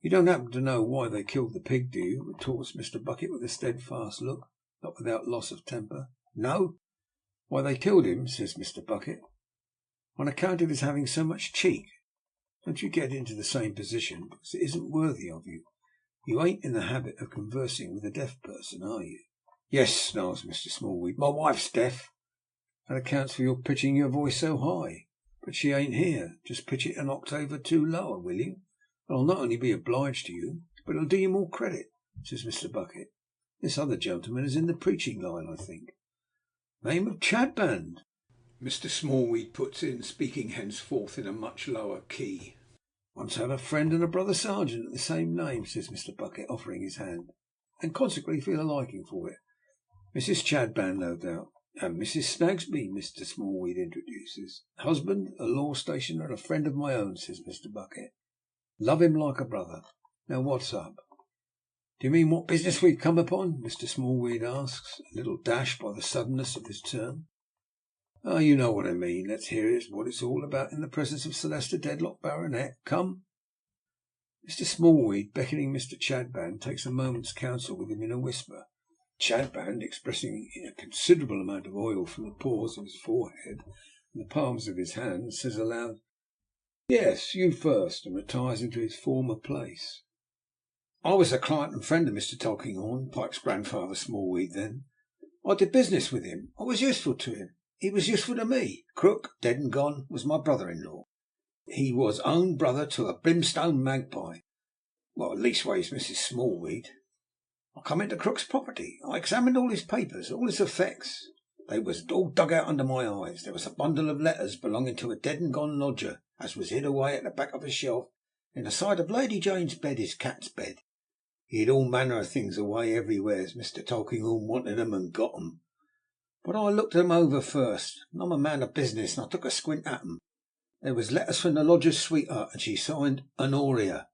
"You don't happen to know why they killed the pig, do you?" retorts Mr. Bucket with a steadfast look, not without loss of temper. "No?" "Why they killed him," says Mr. Bucket, "on account of his having so much cheek. Don't you get into the same position, because it isn't worthy of you. You ain't in the habit of conversing with a deaf person, are you?" "Yes," snarls Mr. Smallweed, "my wife's deaf." "That accounts for your pitching your voice so high. But she ain't here. Just pitch it an octave or two lower, will you? And I'll not only be obliged to you, but it'll do you more credit," says Mr. Bucket. "This other gentleman is in the preaching line, I think." "Name of Chadband," Mr. Smallweed puts in, speaking henceforth in a much lower key. "Once had a friend and a brother sergeant of the same name," says Mr. Bucket, offering his hand, "and consequently feel a liking for it. Mrs. Chadband, no doubt." "And Mrs. Snagsby," Mr. Smallweed introduces. "Husband, a law stationer, and a friend of my own," says Mr. Bucket. "Love him like a brother. Now, what's up?" "Do you mean what business we've come upon?" Mr. Smallweed asks, a little dashed by the suddenness of his turn. "Oh, you know what I mean. Let's hear what it's all about in the presence of Sir Leicester Dedlock, Baronet. Come." Mr. Smallweed, beckoning Mr. Chadband, takes a moment's counsel with him in a whisper. Chadband, expressing a considerable amount of oil from the pores of his forehead and the palms of his hands, says aloud, "Yes, you first," and retires into his former place. "I was a client and friend of Mr. Tulkinghorn," pipes Grandfather Smallweed then. "I did business with him. I was useful to him. He was useful to me. Crook, dead and gone, was my brother-in-law. He was own brother to a brimstone magpie. Well, leastways, Mrs. Smallweed. I come into Crook's property. I examined all his papers, all his effects. They was all dug out under my eyes. There was a bundle of letters belonging to a dead and gone lodger, as was hid away at the back of a shelf in the side of Lady Jane's bed, his cat's bed. He hid all manner of things away everywhere as Mr. Tulkinghorn wanted 'em and got 'em. But I looked 'em over first, and I'm a man of business, and I took a squint at 'em. There was letters from the lodger's sweetheart, and she signed Honoria.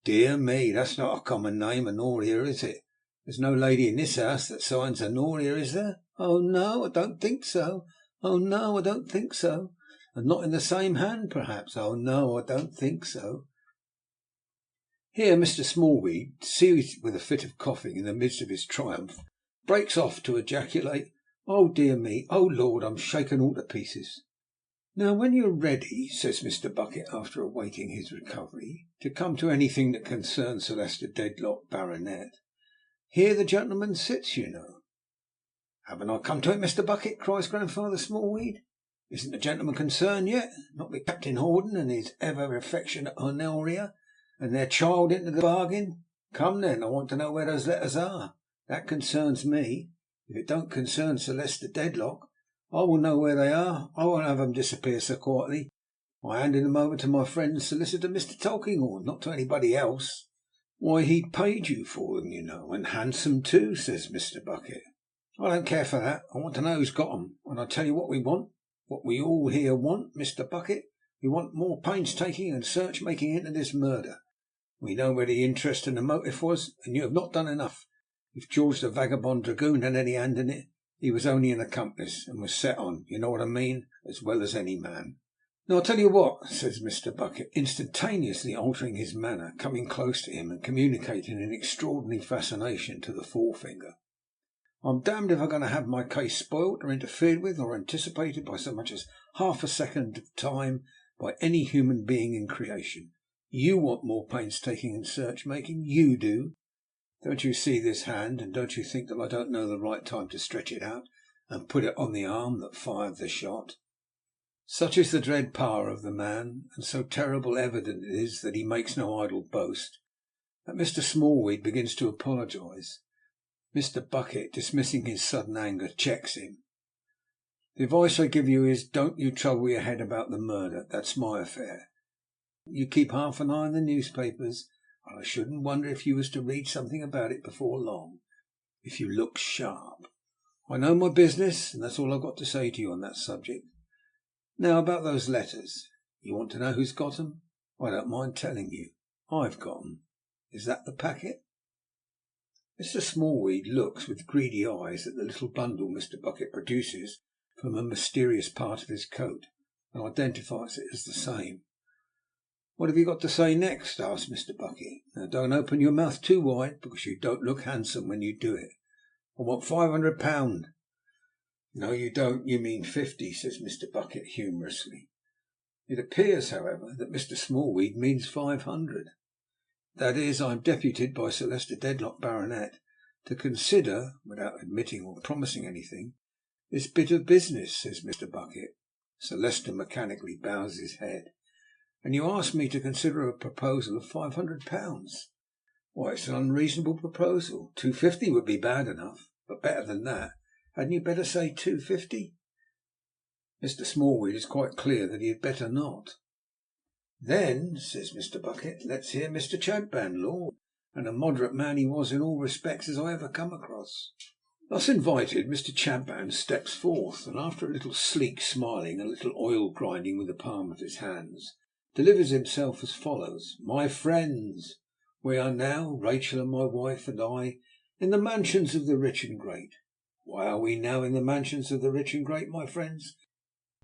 Dear me, that's not a common name, Honoria, is it? There's no lady in this house that signs Honoria, is there? Oh no, I don't think so. Oh no, I don't think so. And not in the same hand, perhaps. Oh no, I don't think so." Here Mr. Smallweed, seized with a fit of coughing in the midst of his triumph, breaks off to ejaculate, "Oh dear me! Oh Lord, I'm shaken all to pieces." "Now, when you're ready," says Mr. Bucket, after awaiting his recovery, "to come to anything that concerns Sir Leicester Dedlock, Baronet, here the gentleman sits, you know." "Haven't I come to it, Mr. Bucket?" cries Grandfather Smallweed. "Isn't the gentleman concerned yet? Not with Captain Horden and his ever affectionate Honoria, and their child into the bargain? Come then, I want to know where those letters are. That concerns me. If it don't concern Sir Leicester Dedlock, I will know where they are. I won't have them disappear so quietly. I handed them over to my friend and solicitor, Mr. Tulkinghorn, not to anybody else." "Why, he'd paid you for them, you know, and handsome too," says Mr. Bucket. "I don't care for that. I want to know who's got 'em. And I tell you what we want, what we all here want, Mr. Bucket. We want more painstaking and search making into this murder. We know where the interest and the motive was, and you have not done enough. If George the vagabond dragoon had any hand in it, he was only an accomplice, and was set on, you know what I mean, as well as any man. Now, I'll tell you what," says Mr. Bucket, instantaneously altering his manner, coming close to him, and communicating an extraordinary fascination to the forefinger. I'm damned if I'm going to have my case spoilt or interfered with or anticipated by so much as half a second of time by any human being in creation. You want more painstaking and search-making. You do. Don't you see this hand, and don't you think that I don't know the right time to stretch it out and put it on the arm that fired the shot? Such is the dread power of the man, and so terrible evident it is that he makes no idle boast, that Mr. Smallweed begins to apologise. Mr. Bucket, dismissing his sudden anger, checks him. The advice I give you is, don't you trouble your head about the murder. That's my affair. You keep half an eye on the newspapers, and I shouldn't wonder if you was to read something about it before long, if you look sharp. I know my business, and that's all I've got to say to you on that subject. Now, about those letters. You want to know who's got 'em? I don't mind telling you. I've got 'em. Is that the packet? Mr. Smallweed looks with greedy eyes at the little bundle Mr. Bucket produces from a mysterious part of his coat, and identifies it as the same. What have you got to say next? Asked Mr. Bucket. Now, don't open your mouth too wide, because you don't look handsome when you do it. I want £500. No, you don't. You mean 50, says Mr. Bucket humorously. It appears, however, that Mr. Smallweed means 500. That is, I am deputed by Sir Leicester Dedlock, Baronet, to consider, without admitting or promising anything, this bit of business, says Mr. Bucket. Sir Leicester mechanically bows his head. And you ask me to consider a proposal of £500. Why, it's an unreasonable proposal. 250 would be bad enough, but better than that. Hadn't you better say 250? Mr. Smallweed is quite clear that he had better not. Then, says Mr. Bucket, let's hear Mr. Chadband, Lord, and a moderate man he was in all respects as I ever come across. Thus invited, Mr. Chadband steps forth, and after a little sleek smiling, a little oil grinding with the palm of his hands, delivers himself as follows. My friends, we are now, Rachel and my wife and I, in the mansions of the rich and great. Why are we now in the mansions of the rich and great, my friends?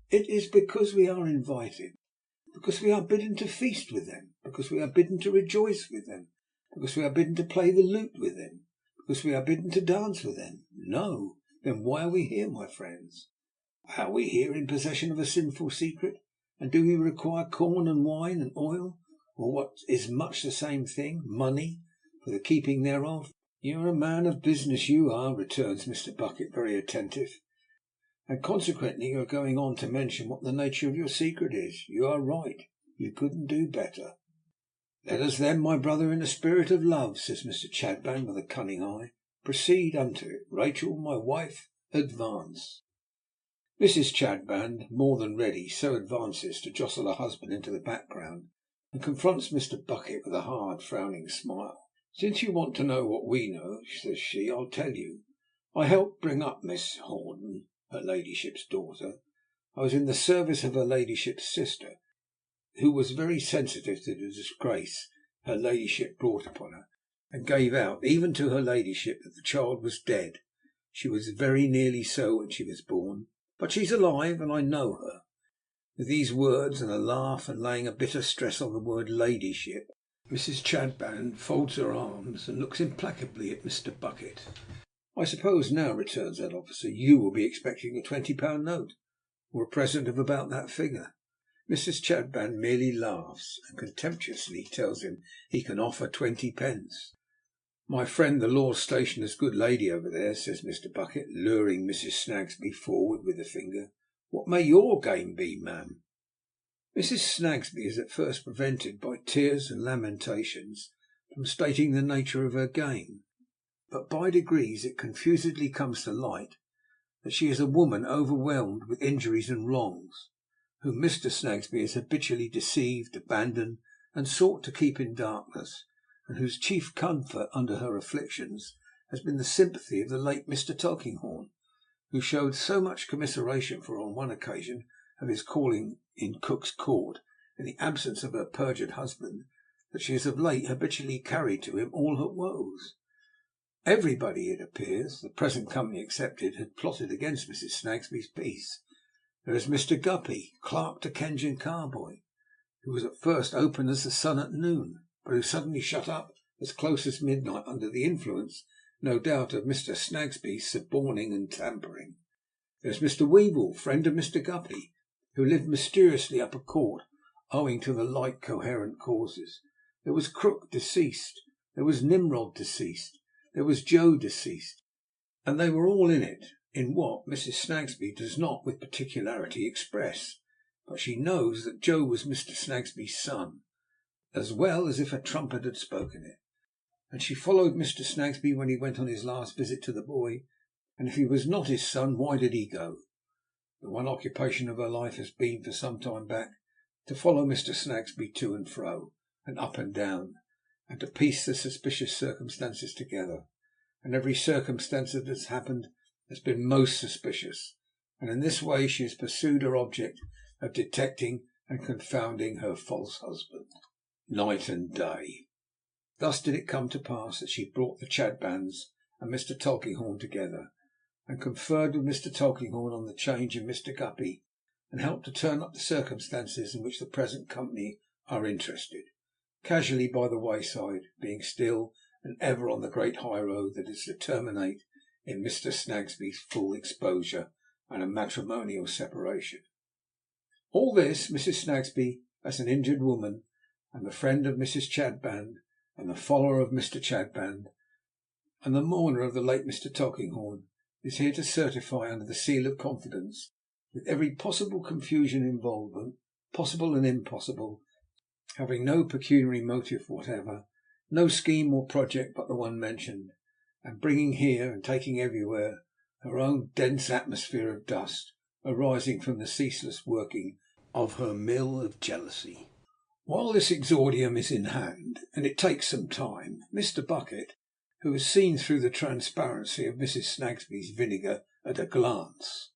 It is because we are invited, because we are bidden to feast with them, because we are bidden to rejoice with them, because we are bidden to play the lute with them, because we are bidden to dance with them. No, then why are we here, my friends? Are we here in possession of a sinful secret? And do we require corn and wine and oil, or what is much the same thing, money, for the keeping thereof? You are a man of business, you are, returns Mr. Bucket, very attentive, and consequently you are going on to mention what the nature of your secret is. You are right. You couldn't do better. Let us then, my brother, in the spirit of love, says Mr. Chadband with a cunning eye, proceed unto it. Rachel, my wife, advance. Mrs. Chadband, more than ready, so advances to jostle her husband into the background, and confronts Mr. Bucket with a hard, frowning smile. Since you want to know what we know, says she, I'll tell you. I helped bring up Miss Horden, her ladyship's daughter. I was in the service of her ladyship's sister, who was very sensitive to the disgrace her ladyship brought upon her, and gave out, even to her ladyship, that the child was dead. She was very nearly so when she was born, but she's alive, and I know her. With these words and a laugh, and laying a bitter stress on the word ladyship, Mrs. Chadband folds her arms and looks implacably at Mr. Bucket. I suppose now, returns that officer, you will be expecting a £20 note, or a present of about that figure. Mrs. Chadband merely laughs, and contemptuously tells him he can offer 20 pence. My friend the Law Stationer's good lady over there, says Mr. Bucket, luring Mrs. Snagsby forward with a finger. What may your game be, ma'am? Mrs. Snagsby is at first prevented by tears and lamentations from stating the nature of her game, but by degrees it confusedly comes to light that she is a woman overwhelmed with injuries and wrongs, whom Mr. Snagsby has habitually deceived, abandoned, and sought to keep in darkness, and whose chief comfort under her afflictions has been the sympathy of the late Mr. Tulkinghorn, who showed so much commiseration for her on one occasion of his calling in Cook's Court in the absence of her perjured husband, that she has of late habitually carried to him all her woes. Everybody, it appears, the present company excepted, had plotted against Mrs. Snagsby's peace. There is Mr. Guppy, clerk to Kenyon Carboy, who was at first open as the sun at noon, but who suddenly shut up as close as midnight under the influence no doubt of Mr. Snagsby's suborning and tampering. There's Mr. Weevil, friend of Mr. Guppy, who lived mysteriously up a court owing to the like coherent causes. There was Crook deceased. There was Nimrod deceased. There was Joe deceased. And they were all in it, in what Mrs. Snagsby does not with particularity express. But she knows that Joe was Mr. Snagsby's son, as well as if a trumpet had spoken it. And she followed Mr. Snagsby when he went on his last visit to the boy. And if he was not his son, why did he go? The one occupation of her life has been, for some time back, to follow Mr. Snagsby to and fro, and up and down, and to piece the suspicious circumstances together. And every circumstance that has happened has been most suspicious, and in this way she has pursued her object of detecting and confounding her false husband, night and day. Thus did it come to pass that she brought the Chadbands and Mr. Tulkinghorn together, and conferred with Mr. Tulkinghorn on the change in Mr. Guppy, and helped to turn up the circumstances in which the present company are interested, casually by the wayside, being still and ever on the great high road that is to terminate in Mr. Snagsby's full exposure and a matrimonial separation. All this Mrs. Snagsby, as an injured woman, and the friend of Mrs. Chadband, and the follower of Mr. Chadband, and the mourner of the late Mr. Tulkinghorn, is here to certify under the seal of confidence, with every possible confusion and involvement, possible and impossible, having no pecuniary motive whatever, no scheme or project but the one mentioned, and bringing here and taking everywhere her own dense atmosphere of dust, arising from the ceaseless working of her mill of jealousy. While this exordium is in hand, and it takes some time, Mr. Bucket, who has seen through the transparency of Mrs. Snagsby's vinegar at a glance,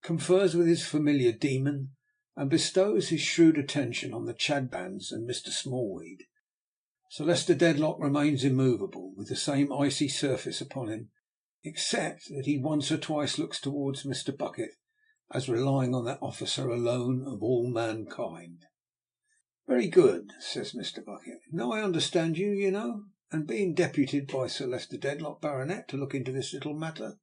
confers with his familiar demon, and bestows his shrewd attention on the Chadbands and Mr. Smallweed. Sir Leicester Dedlock remains immovable, with the same icy surface upon him, except that he once or twice looks towards Mr. Bucket, as relying on that officer alone of all mankind. "Very good," says Mr. Bucket. "Now I understand you, you know, and being deputed by Sir Leicester Dedlock, Baronet, to look into this little matter,"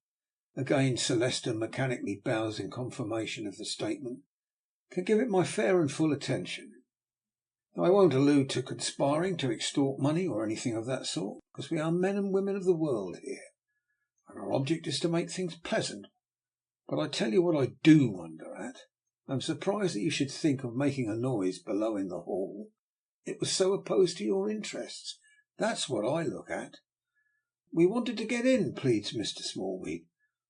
again Sir Leicester mechanically bows in confirmation of the statement, "can give it my fair and full attention. Now I won't allude to conspiring to extort money or anything of that sort, because we are men and women of the world here, and our object is to make things pleasant. But I tell you what I do wonder at. I'm surprised that you should think of making a noise below in the hall. It was so opposed to your interests. That's what I look at." "We wanted to get in," pleads Mr. Smallweed.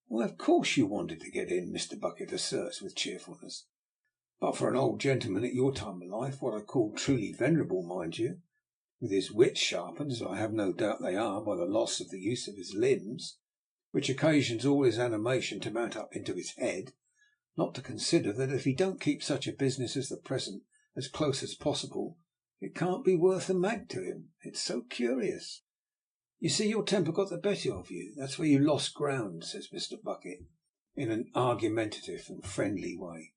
"Why, of course you wanted to get in," Mr. Bucket asserts with cheerfulness. "But for an old gentleman at your time of life, what I call truly venerable, mind you, with his wits sharpened, as I have no doubt they are, by the loss of the use of his limbs, which occasions all his animation to mount up into his head, not to consider that if he don't keep such a business as the present as close as possible, it can't be worth a mag to him. It's so curious." "You see, your temper got the better of you. That's where you lost ground," says Mr. Bucket, in an argumentative and friendly way.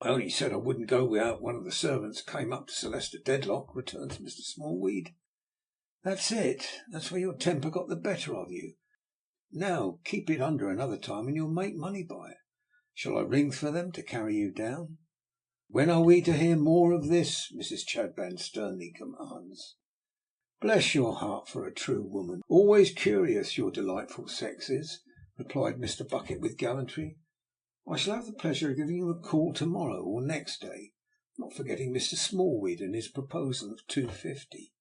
"I only said I wouldn't go without one of the servants came up to Sir Leicester Dedlock," returns Mr. Smallweed. "That's it. That's where your temper got the better of you. Now keep it under another time, and you'll make money by it. Shall I ring for them to carry you down?" "When are we to hear more of this?" Mrs. Chadband sternly commands. "Bless your heart for a true woman. Always curious, your delightful sex is," replied Mr. Bucket with gallantry. "I shall have the pleasure of giving you a call to morrow or next day, not forgetting Mr. Smallweed and his proposal of £250.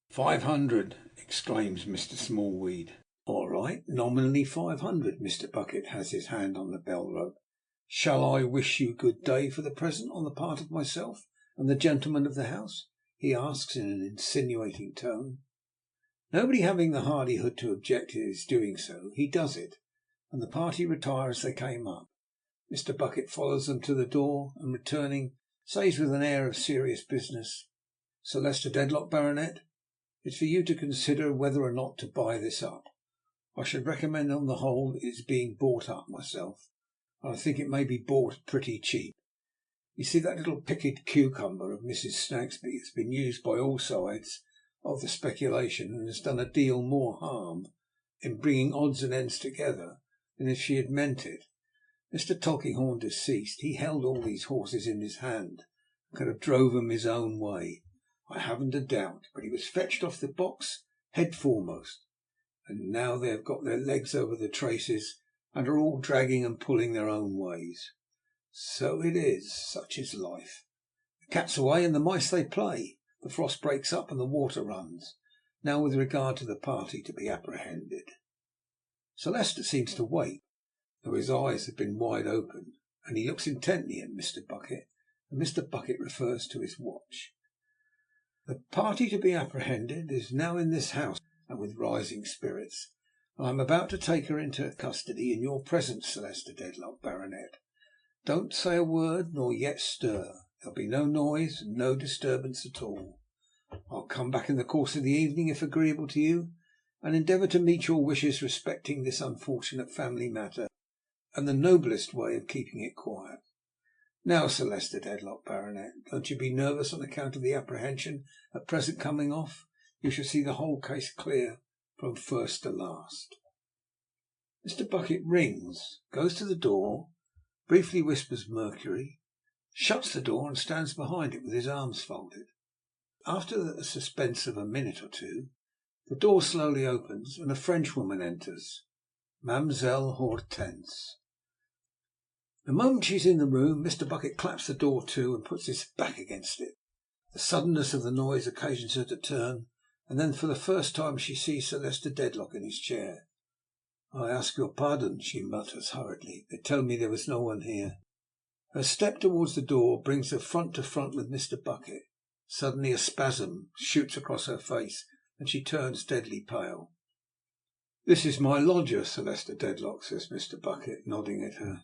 "500," exclaims Mr. Smallweed. "All right, nominally 500. Mr. Bucket has his hand on the bell rope. "Shall I wish you good day for the present on the part of myself and the gentlemen of the house?" he asks in an insinuating tone. Nobody having the hardihood to object to his doing so, he does it, and the party retire as they came up. Mr. Bucket follows them to the door, and returning, says with an air of serious business, "Sir Leicester Dedlock, Baronet, it's for you to consider whether or not to buy this up. I should recommend on the whole its being bought up myself, and I think it may be bought pretty cheap. You see, that little pickled cucumber of Mrs. Snagsby has been used by all sides of the speculation, and has done a deal more harm in bringing odds and ends together than if she had meant it. Mr. Tulkinghorn deceased, he held all these horses in his hand, and could have drove 'em his own way, I haven't a doubt, but he was fetched off the box head foremost, and now they have got their legs over the traces, and are all dragging and pulling their own ways. So it is, such is life. The cat's away, and the mice they play. The frost breaks up, and the water runs. Now with regard to the party to be apprehended. Sir Leicester seems to wait, though his eyes have been wide open, and he looks intently at Mr. Bucket, and Mr. Bucket refers to his watch. The party to be apprehended is now in this house, and with rising spirits. I am about to take her into custody in your presence, Sir Leicester Dedlock, Baronet. Don't say a word, nor yet stir. There'll be no noise, and no disturbance at all. I'll come back in the course of the evening, if agreeable to you, and endeavour to meet your wishes respecting this unfortunate family matter, and the noblest way of keeping it quiet. Now, Sir Leicester Dedlock, Baronet, don't you be nervous on account of the apprehension at present coming off. You shall see the whole case clear from first to last. Mr. Bucket rings, goes to the door, briefly whispers Mercury, shuts the door and stands behind it with his arms folded. After a suspense of a minute or two, the door slowly opens and a Frenchwoman enters, Mademoiselle Hortense. The moment she is in the room, Mr. Bucket claps the door to and puts his back against it. The suddenness of the noise occasions her to turn, and then for the first time she sees Sir Leicester Dedlock in his chair. I ask your pardon, she mutters hurriedly. They tell me there was no one here. Her step towards the door brings her front to front with Mr. Bucket. Suddenly a spasm shoots across her face, and she turns deadly pale. This is my lodger, Sir Leicester Dedlock, says Mr. Bucket, nodding at her.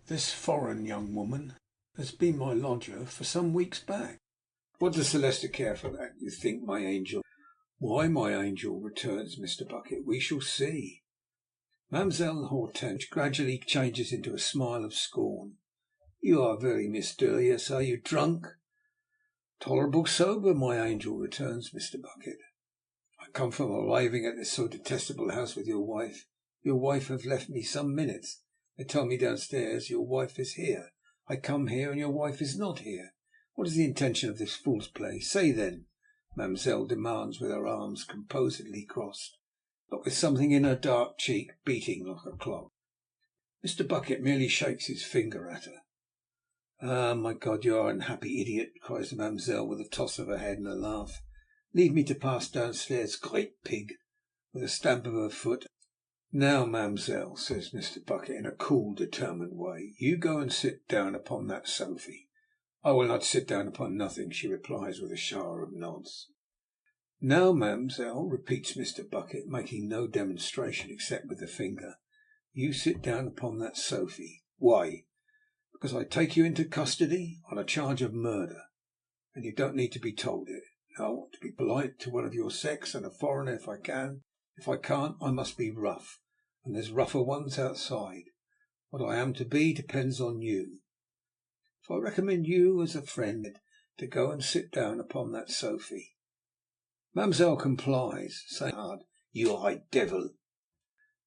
This foreign young woman has been my lodger for some weeks back. What does Sir Leicester care for that, you think, my angel? Why, my angel, returns Mr. Bucket, we shall see. Mademoiselle Hortense gradually changes into a smile of scorn. You are very mysterious, are you? Drunk? Tolerable sober, my angel, returns Mr. Bucket. I come from arriving at this so detestable house with your wife. Your wife have left me some minutes. They tell me downstairs your wife is here. I come here, and your wife is not here. What is the intention of this fool's play? Say then, Mademoiselle demands, with her arms composedly crossed, but with something in her dark cheek beating like a clock. Mr. Bucket merely shakes his finger at her. Ah, my God, you are an unhappy idiot, cries the Mademoiselle with a toss of her head and a laugh. Leave me to pass downstairs, great pig, with a stamp of her foot. Now, Mademoiselle, says Mr. Bucket in a cool, determined way, you go and sit down upon that sofa. I will not sit down upon nothing, she replies with a shower of nods. Now, Mademoiselle, repeats Mr. Bucket, making no demonstration except with the finger, you sit down upon that sofa. Why? Because I take you into custody on a charge of murder, and you don't need to be told it. Now, I want to be polite to one of your sex and a foreigner if I can. If I can't, I must be rough, and there's rougher ones outside. What I am to be depends on you. So I recommend you as a friend to go and sit down upon that sofa. Mademoiselle complies, saying hard, you high devil.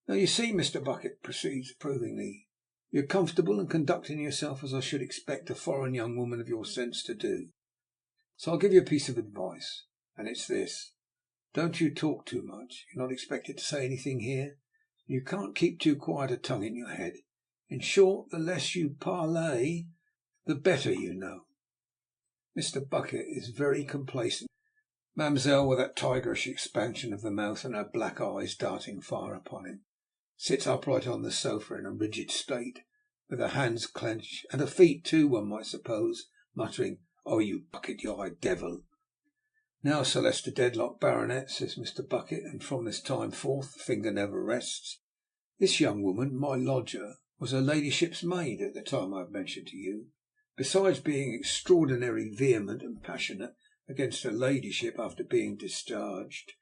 Now you see, Mr. Bucket proceeds approvingly, you're comfortable and conducting yourself as I should expect a foreign young woman of your sense to do. So I'll give you a piece of advice, and it's this. Don't you talk too much. You're not expected to say anything here. You can't keep too quiet a tongue in your head. In short, the less you parley, the better, you know. Mr. Bucket is very complacent. Mademoiselle, with that tigerish expansion of the mouth and her black eyes darting fire upon him, sits upright on the sofa in a rigid state, with her hands clenched, and her feet too, one might suppose, muttering, "Oh, you Bucket, you high devil!" Now, Sir Leicester Dedlock, Baronet, says Mr. Bucket, and from this time forth the finger never rests, this young woman, my lodger, was her ladyship's maid at the time I have mentioned to you. Besides being extraordinarily vehement and passionate against her ladyship after being discharged.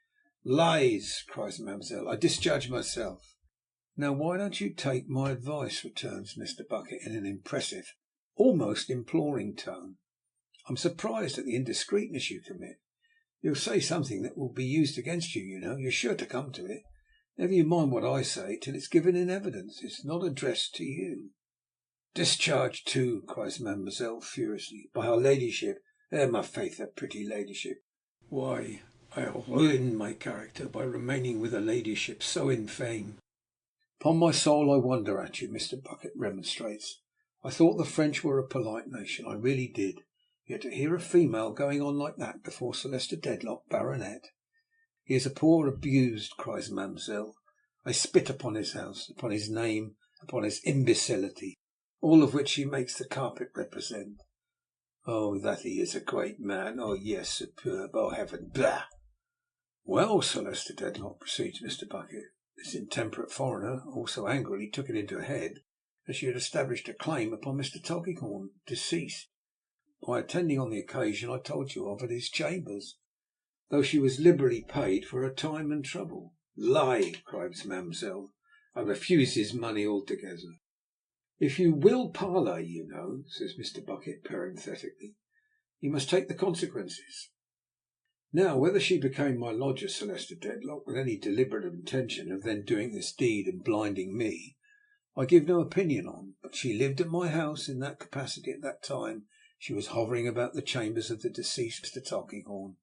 Lies, cries Mademoiselle. I discharged myself. Now, why don't you take my advice, returns Mr. Bucket in an impressive, almost imploring tone. I'm surprised at the indiscreetness you commit. You'll say something that will be used against you, you know. You're sure to come to it. Never you mind what I say till it's given in evidence. It's not addressed to you." "Discharged too," cries mademoiselle furiously, "by her ladyship. My faith, her pretty ladyship. Why, I'll ruin my character by remaining with her ladyship so infame." "Upon my soul, I wonder at you," Mr. Bucket remonstrates. "I thought the French were a polite nation, I really did. Yet to hear a female going on like that before Sir Leicester Dedlock, Baronet." "He is a poor abused," cries mademoiselle. "I spit upon his house, upon his name, upon his imbecility, all of which he makes the carpet represent. Oh, that he is a great man! Oh, yes, superb! Oh, heaven! Bah!" "Well, Sir Leicester Dedlock," proceeds Mr. Bucket, "this intemperate foreigner also angrily took it into her head that she had established a claim upon Mr. Tulkinghorn, deceased, by attending on the occasion I told you of at his chambers, though she was liberally paid for her time and trouble." "Lie!" cries mademoiselle. "I refuse his money altogether." "If you will parley, you know," says Mr. Bucket parenthetically, "you must take the consequences." Now, whether she became my lodger, Sir Leicester Dedlock, with any deliberate intention of then doing this deed and blinding me, I give no opinion on, but she lived at my house in that capacity at that time she was hovering about the chambers of the deceased Mr. Tulkinghorn,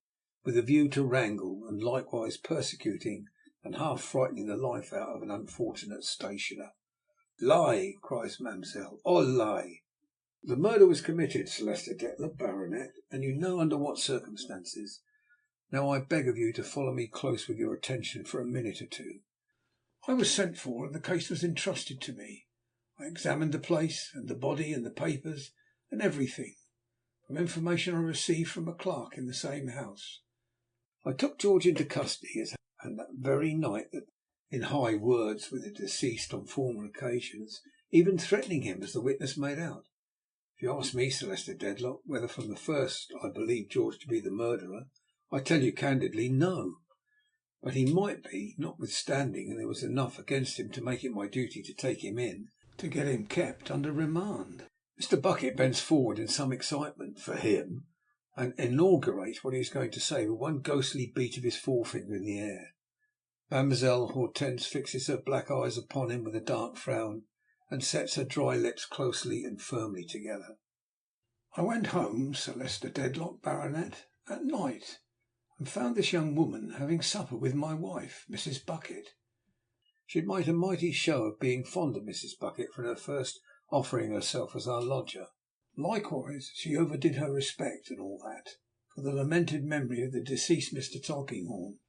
with a view to wrangle, and likewise persecuting and half frightening the life out of an unfortunate stationer. "Lie!" cries mademoiselle. "All lie!" "The murder was committed, Sir Leicester Dedlock, Baronet, and you know under what circumstances. Now I beg of you to follow me close with your attention for a minute or two. I was sent for, and the case was entrusted to me. I examined the place, and the body, and the papers, and everything, from information I received from a clerk in the same house. I took George into custody, and that very night, that in high words with the deceased on former occasions, even threatening him, as the witness made out. If you ask me, Sir Leicester Dedlock, whether from the first I believed George to be the murderer, I tell you candidly, no. But he might be, notwithstanding, and there was enough against him to make it my duty to take him in, to get him kept under remand." Mr. Bucket bends forward in some excitement for him, and inaugurates what he is going to say with one ghostly beat of his forefinger in the air. Mademoiselle Hortense fixes her black eyes upon him with a dark frown, and sets her dry lips closely and firmly together. "I went home, Sir Leicester Dedlock, Baronet, at night, and found this young woman having supper with my wife, Mrs. Bucket. She had made a mighty show of being fond of Mrs. Bucket from her first offering herself as our lodger. Likewise she overdid her respect and all that, for the lamented memory of the deceased Mr. Tulkinghorn.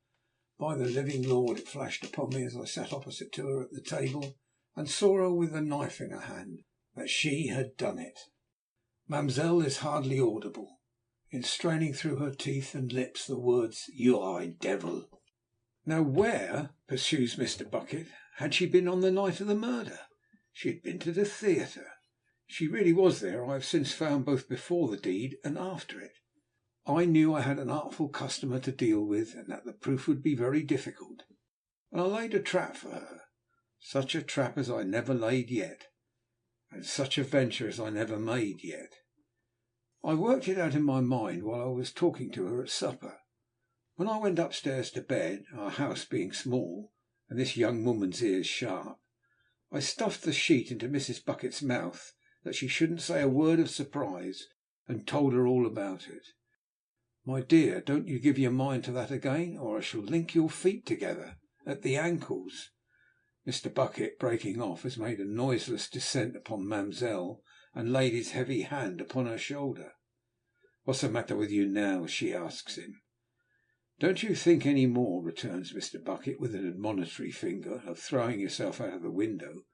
By the living Lord, it flashed upon me as I sat opposite to her at the table, and saw her with a knife in her hand, that she had done it. Mademoiselle is hardly audible in straining through her teeth and lips the words, 'You are a devil.'" "Now where," pursues Mr. Bucket, "had she been on the night of the murder?" "She had been to the theatre. She really was there, I have since found, both before the deed and after it. I knew I had an artful customer to deal with, and that the proof would be very difficult, and I laid a trap for her, such a trap as I never laid yet, and such a venture as I never made yet. I worked it out in my mind while I was talking to her at supper. When I went upstairs to bed, our house being small and this young woman's ears sharp, I stuffed the sheet into Mrs. Bucket's mouth that she shouldn't say a word of surprise, and told her all about it. My dear, don't you give your mind to that again, or I shall link your feet together at the ankles." Mr. Bucket, breaking off, has made a noiseless descent upon mademoiselle, and laid his heavy hand upon her shoulder. "What's the matter with you now?" she asks him. "Don't you think any more," returns Mr. Bucket, with an admonitory finger, "of throwing yourself out of the window.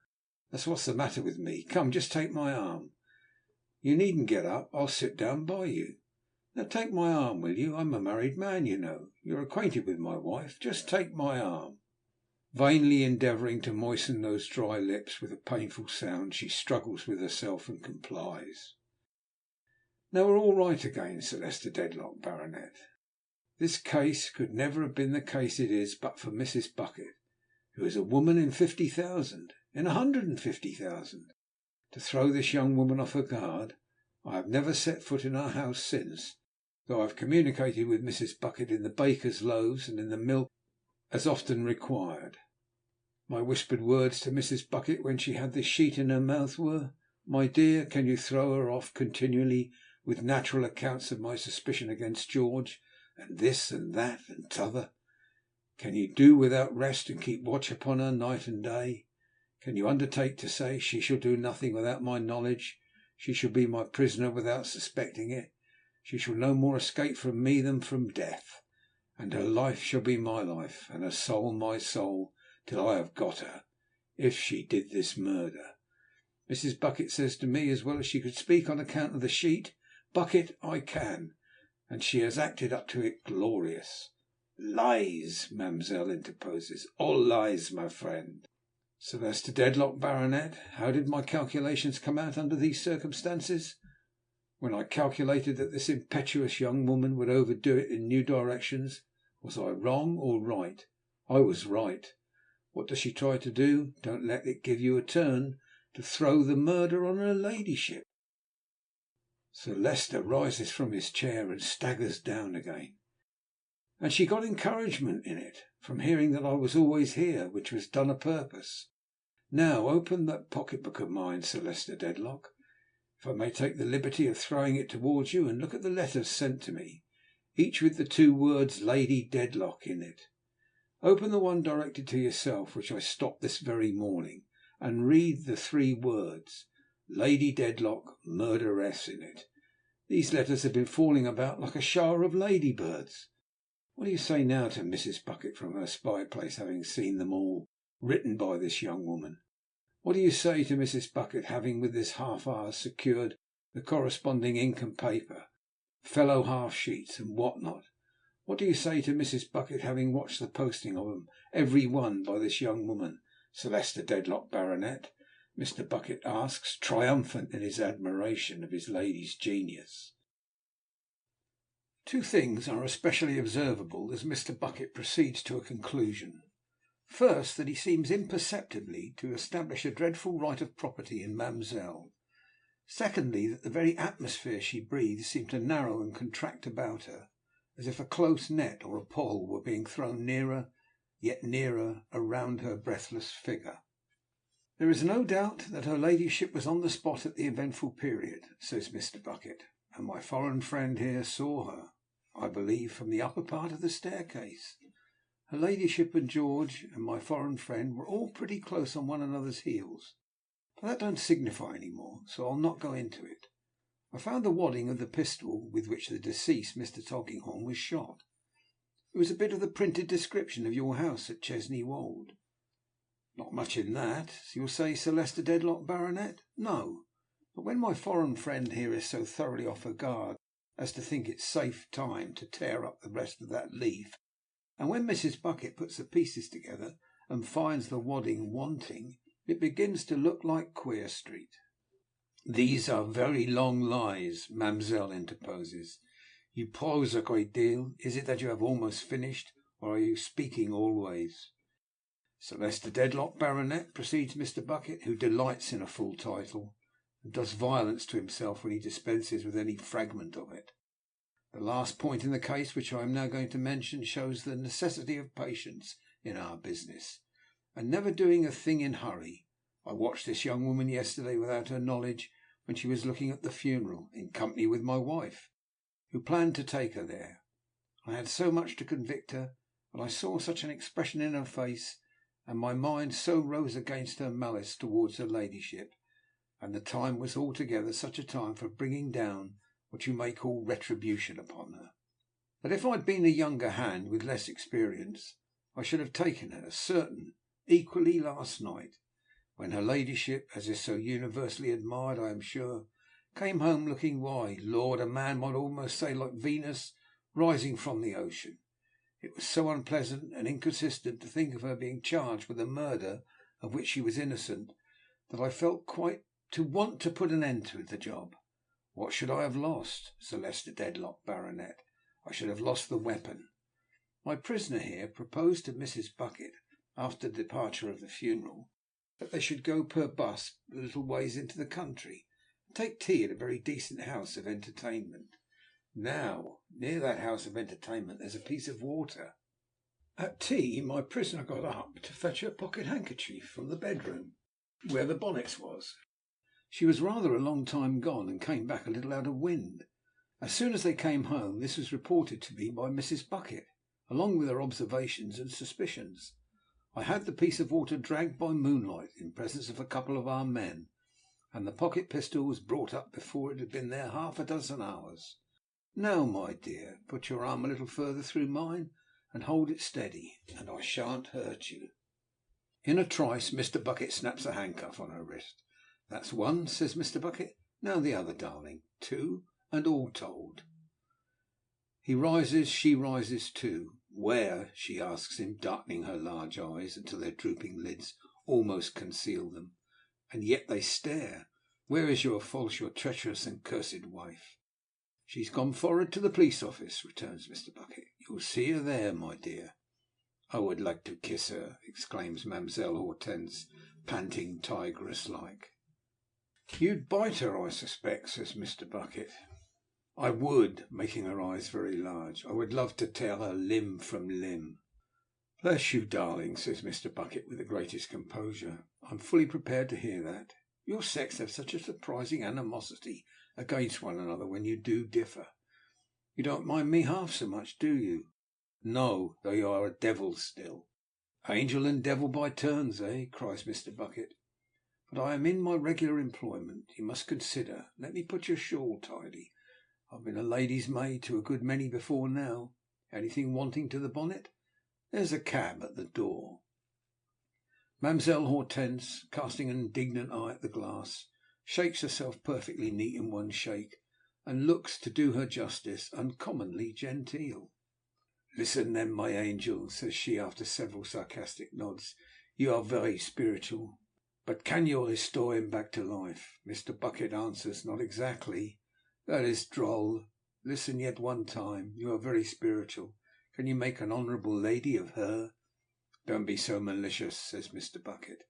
That's what's the matter with me. Come, just take my arm. You needn't get up. I'll sit down by you. Now take my arm, will you? I'm a married man, you know. You're acquainted with my wife. Just take my arm." Vainly endeavouring to moisten those dry lips with a painful sound, she struggles with herself and complies. "Now we're all right again, Sir Leicester Dedlock, Baronet. This case could never have been the case it is but for Mrs. Bucket, who is a woman in 50,000, in 150,000. To throw this young woman off her guard, I have never set foot in our house since, though I have communicated with Mrs. Bucket in the baker's loaves and in the milk as often required. My whispered words to Mrs. Bucket when she had this sheet in her mouth were, "My dear, can you throw her off continually with natural accounts of my suspicion against George, and this and that and t'other? Can you do without rest and keep watch upon her night and day? Can you undertake to say she shall do nothing without my knowledge? She shall be my prisoner without suspecting it. She shall no more escape from me than from death, and her life shall be my life, and her soul my soul, till I have got her, if she did this murder." Mrs. Bucket says to me, as well as she could speak on account of the sheet, "Bucket, I can," and she has acted up to it glorious. "Lies," Mamselle interposes. "All lies, my friend." "Sir Leicester Dedlock, Baronet, how did my calculations come out under these circumstances? When I calculated that this impetuous young woman would overdo it in new directions, was I wrong or right? I was right. What does she try to do? Don't let it give you a turn. To throw the murder on her ladyship." Sir Leicester rises from his chair and staggers down again. "And she got encouragement in it from hearing that I was always here, which was done a purpose. Now open that pocket book of mine, Sir Leicester Dedlock, if I may take the liberty of throwing it towards you, and look at the letters sent to me, each with the two words Lady Dedlock in it. Open the one directed to yourself, which I stopped this very morning, and read the three words Lady Dedlock, murderess, in it. These letters have been falling about like a shower of ladybirds. What do you say now to Mrs. Bucket from her spy place, having seen them all, written by this young woman? What do you say to Mrs. Bucket, having with this half hour secured the corresponding ink and paper, fellow half sheets, and what not? What do you say to Mrs. Bucket, having watched the posting of them, every one by this young woman, Sir Leicester Dedlock, Baronet?" Mr. Bucket asks, triumphant in his admiration of his lady's genius. Two things are especially observable as Mr. Bucket proceeds to a conclusion. First, that he seems imperceptibly to establish a dreadful right of property in Mamselle. Secondly, that the very atmosphere she breathes seemed to narrow and contract about her, as if a close net or a pall were being thrown nearer, yet nearer, around her breathless figure. "There is no doubt that her ladyship was on the spot at the eventful period," says Mr. Bucket, "and my foreign friend here saw her, I believe, from the upper part of the staircase. Her ladyship and George and my foreign friend were all pretty close on one another's heels, but that don't signify any more, so I'll not go into it. I found the wadding of the pistol with which the deceased Mr. Tulkinghorn was shot. It was a bit of the printed description of your house at Chesney Wold. Not much in that, you'll say, Sir Leicester Dedlock, Baronet? No. But when my foreign friend here is so thoroughly off her guard as to think it safe time to tear up the rest of that leaf, and when Mrs. Bucket puts the pieces together and finds the wadding wanting, it begins to look like Queer Street." "These are very long lies," Mamselle interposes. "You prose a great deal. Is it that you have almost finished, or are you speaking always?" "Sir Leicester Dedlock, Baronet," proceeds Mr. Bucket, who delights in a full title, and does violence to himself when he dispenses with any fragment of it. "The last point in the case which I am now going to mention shows the necessity of patience in our business, and never doing a thing in hurry. I watched this young woman yesterday without her knowledge, when she was looking at the funeral, in company with my wife, who planned to take her there. I had so much to convict her, and I saw such an expression in her face, and my mind so rose against her malice towards her ladyship, and the time was altogether such a time for bringing down what you may call retribution upon her, that if I had been a younger hand with less experience, I should have taken her, certain, equally last night, when her ladyship, as is so universally admired, I am sure, came home looking, why, Lord, a man might almost say like Venus rising from the ocean. It was so unpleasant and inconsistent to think of her being charged with a murder of which she was innocent, that I felt quite to want to put an end to the job. What should I have lost, Sir Leicester Dedlock, Baronet? I should have lost the weapon. My prisoner here proposed to Mrs. Bucket, after the departure of the funeral, that they should go per bus a little ways into the country, and take tea at a very decent house of entertainment. Now, near that house of entertainment there's a piece of water, At tea my prisoner got up to fetch her pocket handkerchief from the bedroom where the bonnets was. She was rather a long time gone, and came back a little out of wind. As soon as they came home, this was reported to me by Mrs. Bucket, along with her observations and suspicions. I had the piece of water dragged by moonlight in presence of a couple of our men, and the pocket pistol was brought up before it had been there half a dozen hours. Now, my dear, put your arm a little further through mine, and hold it steady, and I shan't hurt you." In a trice Mr. Bucket snaps a handcuff on her wrist. "That's one," says Mr. Bucket. "Now the other, darling. Two, and all told." He rises, she rises too. "Where?" she asks him, darkening her large eyes until their drooping lids almost conceal them, and yet they stare. "Where is your false, your treacherous and cursed wife?" "She's gone forward to the police office," returns Mr. Bucket. "You'll see her there, my dear." "I would like to kiss her," exclaims Mademoiselle Hortense, panting tigress-like. "You'd bite her, I suspect," says Mr. Bucket. "I would," making her eyes very large. "I would love to tear her limb from limb." "Bless you, darling," says Mr. Bucket with the greatest composure. "I'm fully prepared to hear that. Your sex have such a surprising animosity against one another when you do differ. You don't mind me half so much, do you?" "No, though you are a devil still." "Angel and devil by turns, eh?" cries Mr. Bucket. "But I am in my regular employment. You must consider. Let me put your shawl tidy. I've been a lady's maid to a good many before now. Anything wanting to the bonnet? There's a cab at the door." Mademoiselle Hortense, casting an indignant eye at the glass, shakes herself perfectly neat in one shake, and looks, to do her justice, uncommonly genteel. "Listen then, my angel," says she, after several sarcastic nods. "You are very spiritual, but can you restore him back to life?" Mr. Bucket answers, "Not exactly." "That is droll. Listen yet one time. You are very spiritual. Can you make an honourable lady of her?" "Don't be so malicious," says Mr. Bucket.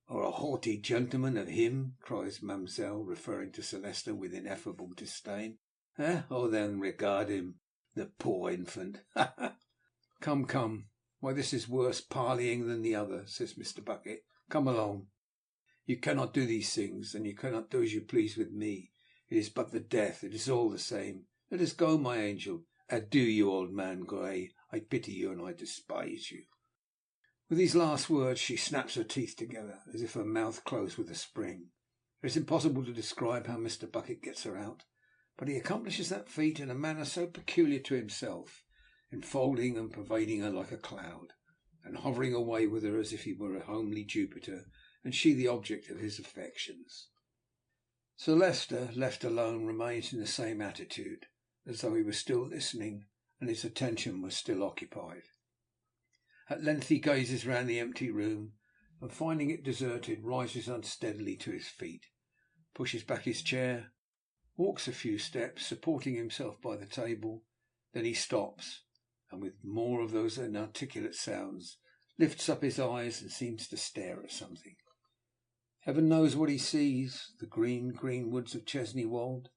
"Or a haughty gentleman of him?" cries Mademoiselle, referring to Celesta with ineffable disdain. "Eh? Oh, then regard him. The poor infant! Ha, ha!" "Come, come. Why, this is worse parleying than the other," says Mr. Bucket. "Come along. You cannot do these things, and you cannot do as you please with me. It is but the death. It is all the same. Let us go, my angel. Adieu, you old man grey. I pity you, and I despise you." With these last words she snaps her teeth together, as if her mouth closed with a spring. It is impossible to describe how Mr. Bucket gets her out, but he accomplishes that feat in a manner so peculiar to himself, enfolding and pervading her like a cloud, and hovering away with her as if he were a homely Jupiter, and she the object of his affections. Sir Leicester, left alone, remains in the same attitude, as though he were still listening, and his attention was still occupied. At length he gazes round the empty room, and finding it deserted, rises unsteadily to his feet, pushes back his chair, walks a few steps, supporting himself by the table. Then he stops, and with more of those inarticulate sounds, lifts up his eyes and seems to stare at something. Heaven knows what he sees: the green woods of Chesney Wold,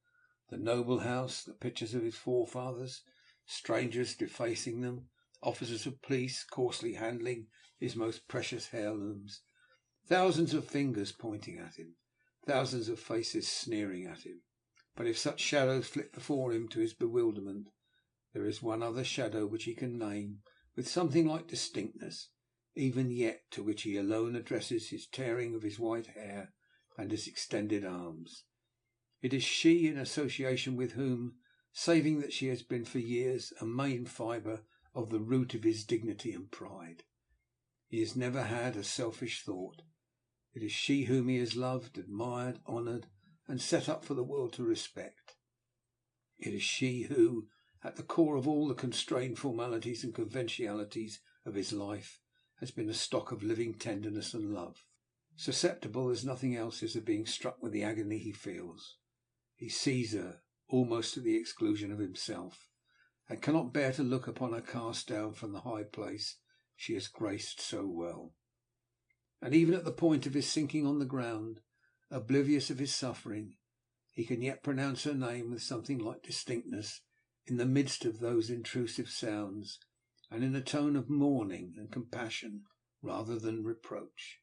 the noble house, the pictures of his forefathers, strangers defacing them, officers of police coarsely handling his most precious heirlooms, thousands of fingers pointing at him, thousands of faces sneering at him. But if such shadows flit before him to his bewilderment, there is one other shadow which he can name with something like distinctness, even yet, to which he alone addresses his tearing of his white hair and his extended arms. It is she, in association with whom, saving that she has been for years a main fibre of the root of his dignity and pride, he has never had a selfish thought. It is she whom he has loved, admired, honoured, and set up for the world to respect. It is she who, at the core of all the constrained formalities and conventionalities of his life, has been a stock of living tenderness and love. Susceptible as nothing else is of being struck with the agony he feels, he sees her almost to the exclusion of himself, and cannot bear to look upon her cast down from the high place she has graced so well. And even at the point of his sinking on the ground, oblivious of his suffering, he can yet pronounce her name with something like distinctness in the midst of those intrusive sounds, and in a tone of mourning and compassion rather than reproach.